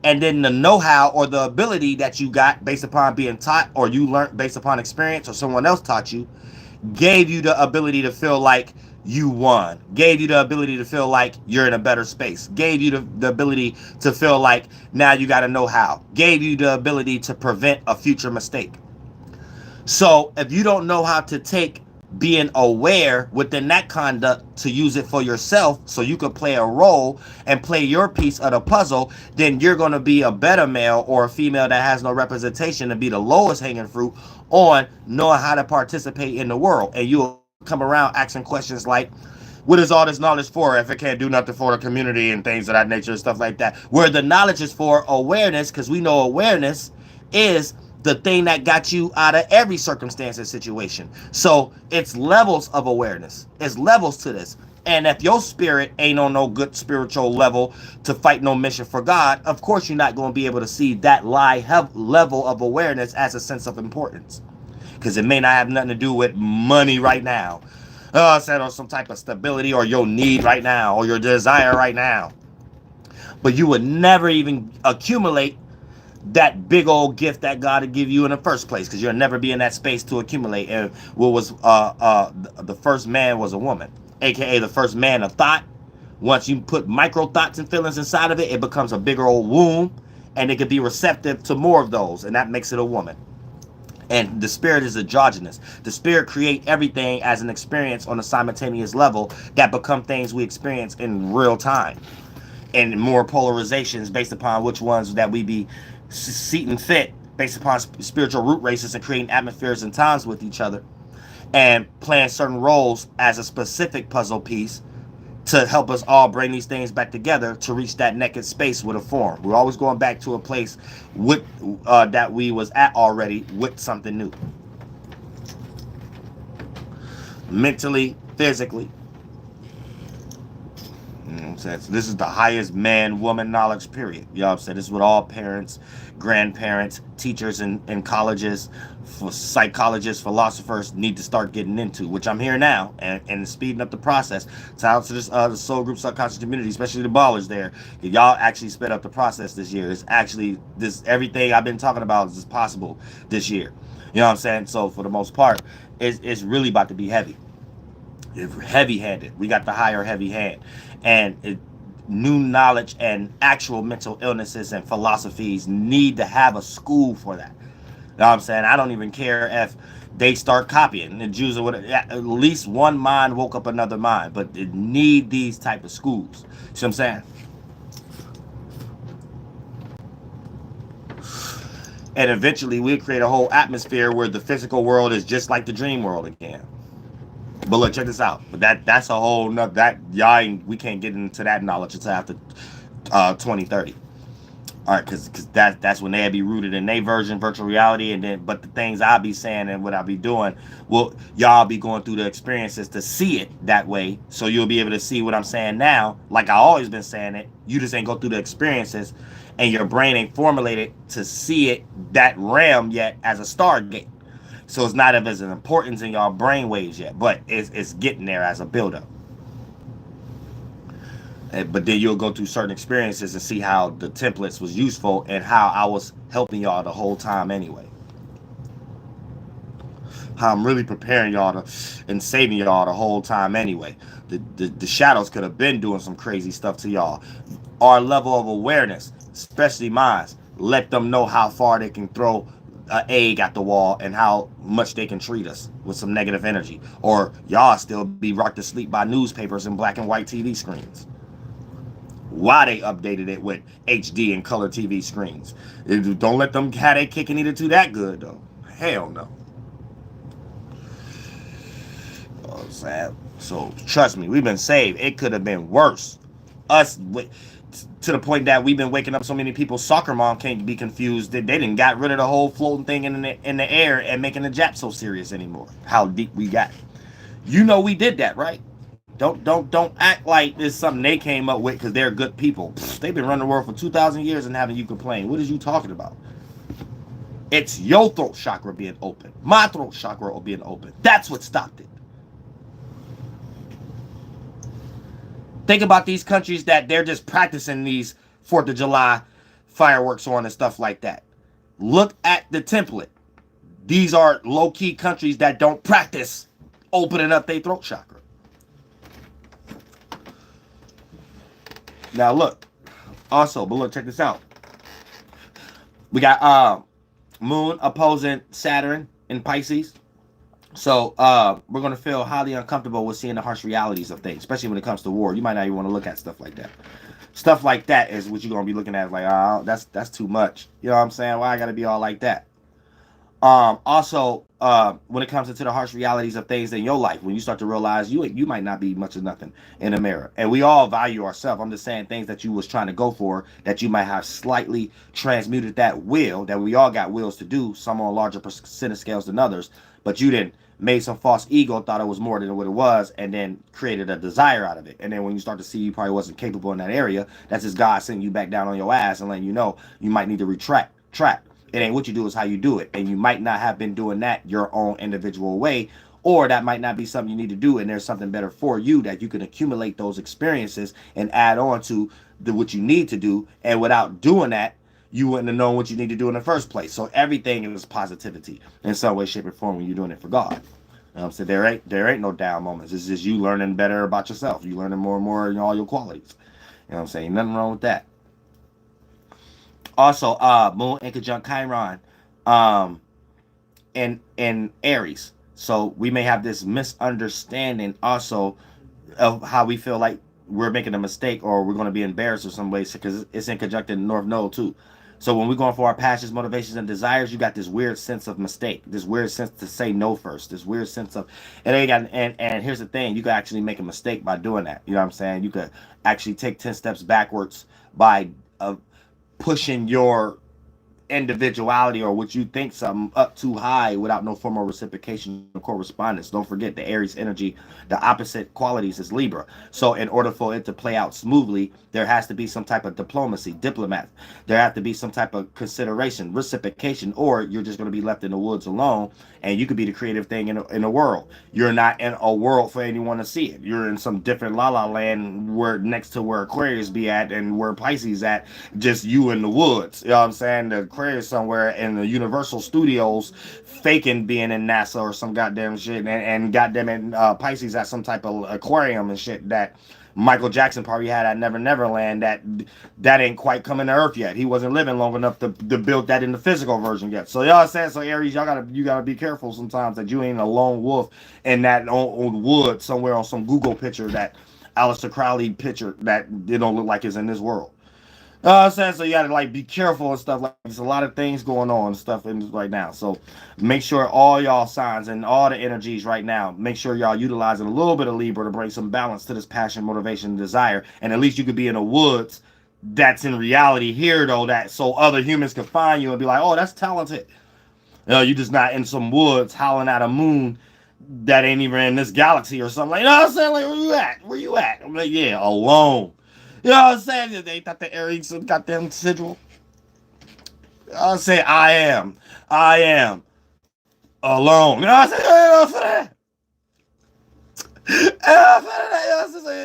And then the know-how or the ability that you got based upon being taught or you learned based upon experience or someone else taught you gave you the ability to feel like you won, gave you the ability to feel like you're in a better space, gave you the ability to feel like now you got to know how, gave you the ability to prevent a future mistake. So if you don't know how to take being aware within that conduct to use it for yourself so you could play a role and play your piece of the puzzle, then you're going to be a better male or a female that has no representation to be the lowest hanging fruit on knowing how to participate in the world. And you'll come around asking questions like, what is all this knowledge for if it can't do nothing for the community and things of that nature and stuff like that? Where the knowledge is for awareness, because we know awareness is the thing that got you out of every circumstance and situation. So it's levels of awareness. It's levels to this. And if your spirit ain't on no good spiritual level to fight no mission for God, of course you're not going to be able to see that level of awareness as a sense of importance. Because it may not have nothing to do with money right now. Or some type of stability or your need right now or your desire right now. But you would never even accumulate that big old gift that God would give you in the first place, because you'll never be in that space to accumulate. And what was the first man was a woman, aka the first man of thought. Once you put micro thoughts and feelings inside of it, it becomes a bigger old womb, and it could be receptive to more of those, and that makes it a woman. And the spirit is androgynous. The spirit create everything as an experience on a simultaneous level that become things we experience in real time, and more polarizations based upon which ones that we be seating fit, based upon spiritual root races and creating atmospheres and times with each other, and playing certain roles as a specific puzzle piece to help us all bring these things back together to reach that naked space with a form. We're always going back to a place with that we was at already with something new, mentally, physically. You know what I'm saying? So this is the highest man-woman knowledge period. You know what I'm saying? This is what all parents, grandparents, teachers in colleges, for psychologists, philosophers need to start getting into, which I'm here now, and speeding up the process. Shout out to this the soul group subconscious community, especially the ballers there. Y'all actually sped up the process this year. It's actually this everything I've been talking about is possible this year. You know what I'm saying? So for the most part, it's really about to be heavy. Heavy-handed. We got the higher heavy hand, and new knowledge and actual mental illnesses and philosophies need to have a school for that. You know what I'm saying? I don't even care if they start copying. The Jews or at least one mind woke up another mind, but they need these type of schools. You see what I'm saying? And eventually we'll create a whole atmosphere where the physical world is just like the dream world again. But look, check this out. But that's a whole nother, that y'all we can't get into that knowledge until after 2030. All right, because that's when they'll be rooted in their version, virtual reality, and then but the things I'll be saying and what I'll be doing, well, y'all be going through the experiences to see it that way, so you'll be able to see what I'm saying now, like I always been saying it. You just ain't go through the experiences, and your brain ain't formulated to see it that realm yet as a stargate. So it's not of as an importance in y'all brain waves yet, but it's getting there as a buildup. But then you'll go through certain experiences and see how the templates was useful and how I was helping y'all the whole time anyway. How I'm really preparing y'all to and saving y'all the whole time anyway. The shadows could have been doing some crazy stuff to y'all. Our level of awareness, especially mine, let them know how far they can throw an egg at the wall and how much they can treat us with some negative energy. Or y'all still be rocked to sleep by newspapers and black and white TV screens. Why they updated it with HD and color TV screens. Don't let them have they kicking either to that good though. Hell no. Oh, sad. So trust me, we've been saved. It could have been worse. Us to the point that we've been waking up so many people. Soccer mom can't be confused that they didn't got rid of the whole floating thing in the air and making the Jap so serious anymore. How deep we got. You know we did that, right? Don't act like it's something they came up with because they're good people. They've been running the world for 2,000 years and having you complain. What is you talking about? It's your throat chakra being open. My throat chakra being open. That's what stopped it. Think about these countries that they're just practicing these 4th of July fireworks on and stuff like that. Look at the template. These are low-key countries that don't practice opening up their throat chakra. Now look, also, but look, check this out. We got Moon opposing Saturn in Pisces. So we're going to feel highly uncomfortable with seeing the harsh realities of things, especially when it comes to war. You might not even want to look at stuff like that. Stuff like that is what you're going to be looking at like, oh, that's too much. You know what I'm saying? Why I got to be all like that? Also, when it comes into the harsh realities of things in your life, when you start to realize you might not be much of nothing in a mirror, and we all value ourselves. I'm just saying things that you was trying to go for that you might have slightly transmuted that will, that we all got wills to do, some on larger percentage scales than others, but you didn't made some false ego, thought it was more than what it was, and then created a desire out of it. And then when you start to see you probably wasn't capable in that area, that's just God sending you back down on your ass and letting you know you might need to retract. It ain't what you do, is how you do it. And you might not have been doing that your own individual way, or that might not be something you need to do, and there's something better for you that you can accumulate those experiences and add on to what you need to do. And without doing that, you wouldn't have known what you need to do in the first place. So everything is positivity in some way, shape, or form when you're doing it for God. So there ain't no down moments. It's just you learning better about yourself. You learning more and more in all your qualities. You know what I'm saying? Nothing wrong with that. Also, Moon in conjunct Chiron, um, in Aries. So we may have this misunderstanding also of how we feel like we're making a mistake or we're going to be embarrassed or some ways because it's in conjunct in North Node too. So when we're going for our passions, motivations, and desires, you got this weird sense of mistake, this weird sense to say no first, this weird sense of, and here's the thing, you could actually make a mistake by doing that. You know what I'm saying? You could actually take 10 steps backwards by pushing your individuality or what you think something up too high without no form of reciprocation or correspondence. Don't forget the Aries energy, the opposite qualities is Libra. So in order for it to play out smoothly, there has to be some type of diplomacy, diplomat. There has to be some type of consideration, reciprocation, or you're just going to be left in the woods alone and you could be the creative thing in the world. You're not in a world for anyone to see it. You're in some different la la land where next to where Aquarius be at and where Pisces at, just you in the woods. You know what I'm saying? The Aquarius somewhere in the Universal Studios faking being in NASA or some goddamn shit, and goddamn it, Pisces at some type of aquarium and shit that Michael Jackson probably had at Never Never Land that ain't quite coming to Earth yet. He wasn't living long enough to build that in the physical version yet. So y'all saying, so Aries, you gotta be careful sometimes that you ain't a lone wolf in that old wood somewhere on some Google picture, that Aleister Crowley picture that it don't look like is in this world. I'm saying, so you gotta like be careful and stuff. Like there's a lot of things going on and stuff in right now. So make sure all y'all signs and all the energies right now, make sure y'all utilizing a little bit of Libra to bring some balance to this passion, motivation, and desire. And at least you could be in the woods that's in reality here though, that so other humans can find you and be like, oh, that's talented. You just not in some woods howling at a moon that ain't even in this galaxy or something. Like, you know what I'm saying? Like, where you at? Where you at? I'm like, yeah, alone. You know what I'm saying? They thought the Aries got them sigil. I say I am alone. You know what I'm saying?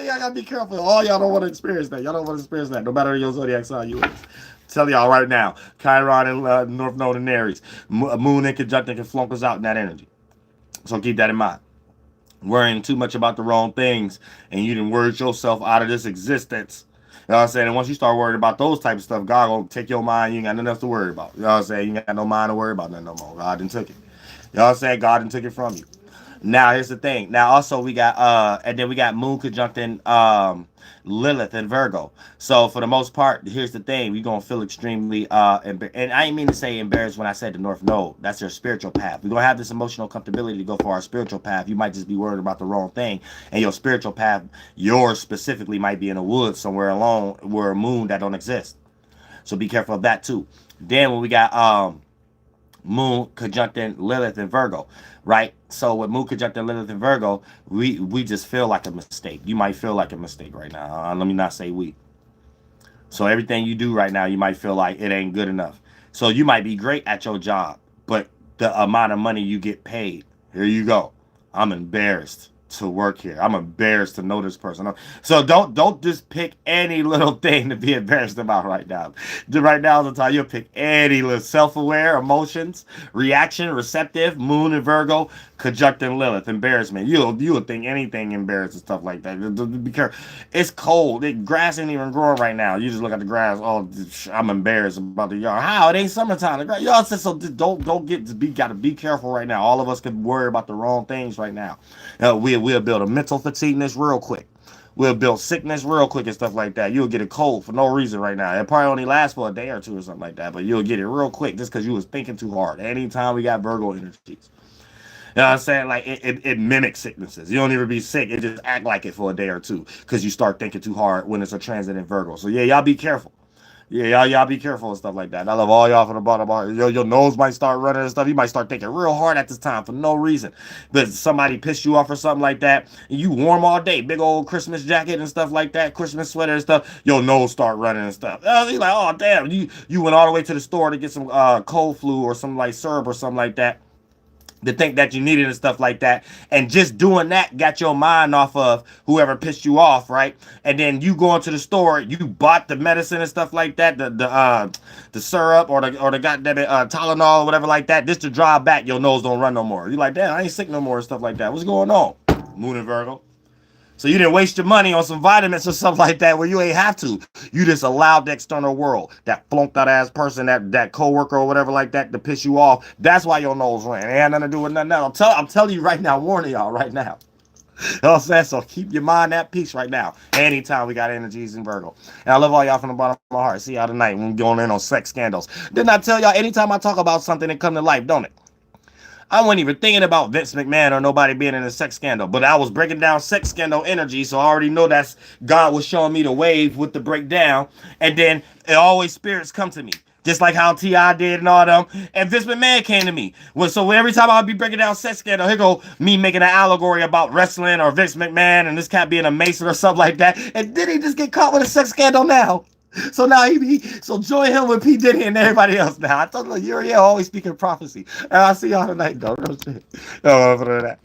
Y'all gotta be careful. All y'all don't want to experience that. Y'all don't want to experience that. No matter your zodiac sign you is. Tell y'all right now, Chiron and North Node and Aries, Moon in conjunction can flunk us out in that energy. So keep that in mind. Worrying too much about the wrong things, and you didn't worry yourself out of this existence. You know what I'm saying? And once you start worrying about those type of stuff, God gonna take your mind. You ain't got nothing else to worry about. You know what I'm saying? You ain't got no mind to worry about nothing no more. God done took it. You know what I'm saying? God done took it from you. Now here's the thing. Now also we got and then we got Moon conjuncting Lilith and Virgo. So for the most part, here's the thing: we're gonna feel extremely and I didn't mean to say embarrassed when I said the North Node. That's your spiritual path. We're gonna have this emotional comfortability to go for our spiritual path. You might just be worried about the wrong thing, and your spiritual path, yours specifically, might be in the woods somewhere alone where a moon that don't exist. So be careful of that too. Then when we got Moon conjuncting Lilith and Virgo, right? So with Moon conjuncting Lilith and Virgo, we just feel like a mistake. You might feel like a mistake right now. Let me not say we. So everything you do right now, you might feel like it ain't good enough. So you might be great at your job, but the amount of money you get paid, here you go. I'm embarrassed to work here. I'm embarrassed to know this person. So don't just pick any little thing to be embarrassed about right now. Right now is the time you'll pick any little self-aware, emotions, reaction, receptive, Moon and Virgo, conjuncting Lilith, embarrassment. You'll think anything embarrassing, stuff like that. Be careful. It's cold. Grass ain't even growing right now. You just look at the grass. Oh, I'm embarrassed about the yard. How? It ain't summertime. Y'all said so. Don't get to be. Got to be careful right now. All of us could worry about the wrong things right now. We'll build a mental fatigueness real quick. We'll build sickness real quick and stuff like that. You'll get a cold for no reason right now. It probably only lasts for a day or two or something like that, but you'll get it real quick just because you was thinking too hard. Anytime we got Virgo energies. You know what I'm saying? Like, it mimics sicknesses. You don't even be sick. It just act like it for a day or two because you start thinking too hard when it's a transit in Virgo. So, yeah, y'all be careful. Yeah, y'all be careful and stuff like that. I love all y'all from the bottom. Your nose might start running and stuff. You might start thinking real hard at this time for no reason. But somebody pissed you off or something like that, and you warm all day, big old Christmas jacket and stuff like that, Christmas sweater and stuff, your nose start running and stuff. You're like, oh, damn, you went all the way to the store to get some cold flu or some like syrup or something like that. to think that you needed and stuff like that. And just doing that got your mind off of whoever pissed you off, right? And then you go into the store, you bought the medicine and stuff like that, the syrup or the goddamn Tylenol or whatever like that, just to drive back your nose don't run no more. You like, damn, I ain't sick no more and stuff like that. What's going on? Moon and Virgo. So you didn't waste your money on some vitamins or something like that where you ain't have to. You just allowed the external world, that flunked out ass person, that coworker or whatever like that, to piss you off. That's why your nose ran. It had nothing to do with nothing else. I'm telling you right now, warning y'all right now. You know what I'm saying? So keep your mind at peace right now. Anytime we got energies in Virgo. And I love all y'all from the bottom of my heart. See y'all tonight when we're going in on sex scandals. Didn't I tell y'all anytime I talk about something it come to life, don't it? I wasn't even thinking about Vince McMahon or nobody being in a sex scandal, but I was breaking down sex scandal energy, so I already know that's God was showing me the wave with the breakdown, and then it always spirits come to me. Just like how T.I. did and all them. And Vince McMahon came to me. So every time I'd be breaking down sex scandal, here go me making an allegory about wrestling or Vince McMahon and this cat being a Mason or something like that. And did he just get caught with a sex scandal now? So now so join him with P. Diddy and everybody else now. I told you, you're always speaking prophecy. And I'll see y'all tonight, though. No shit. No, other than that.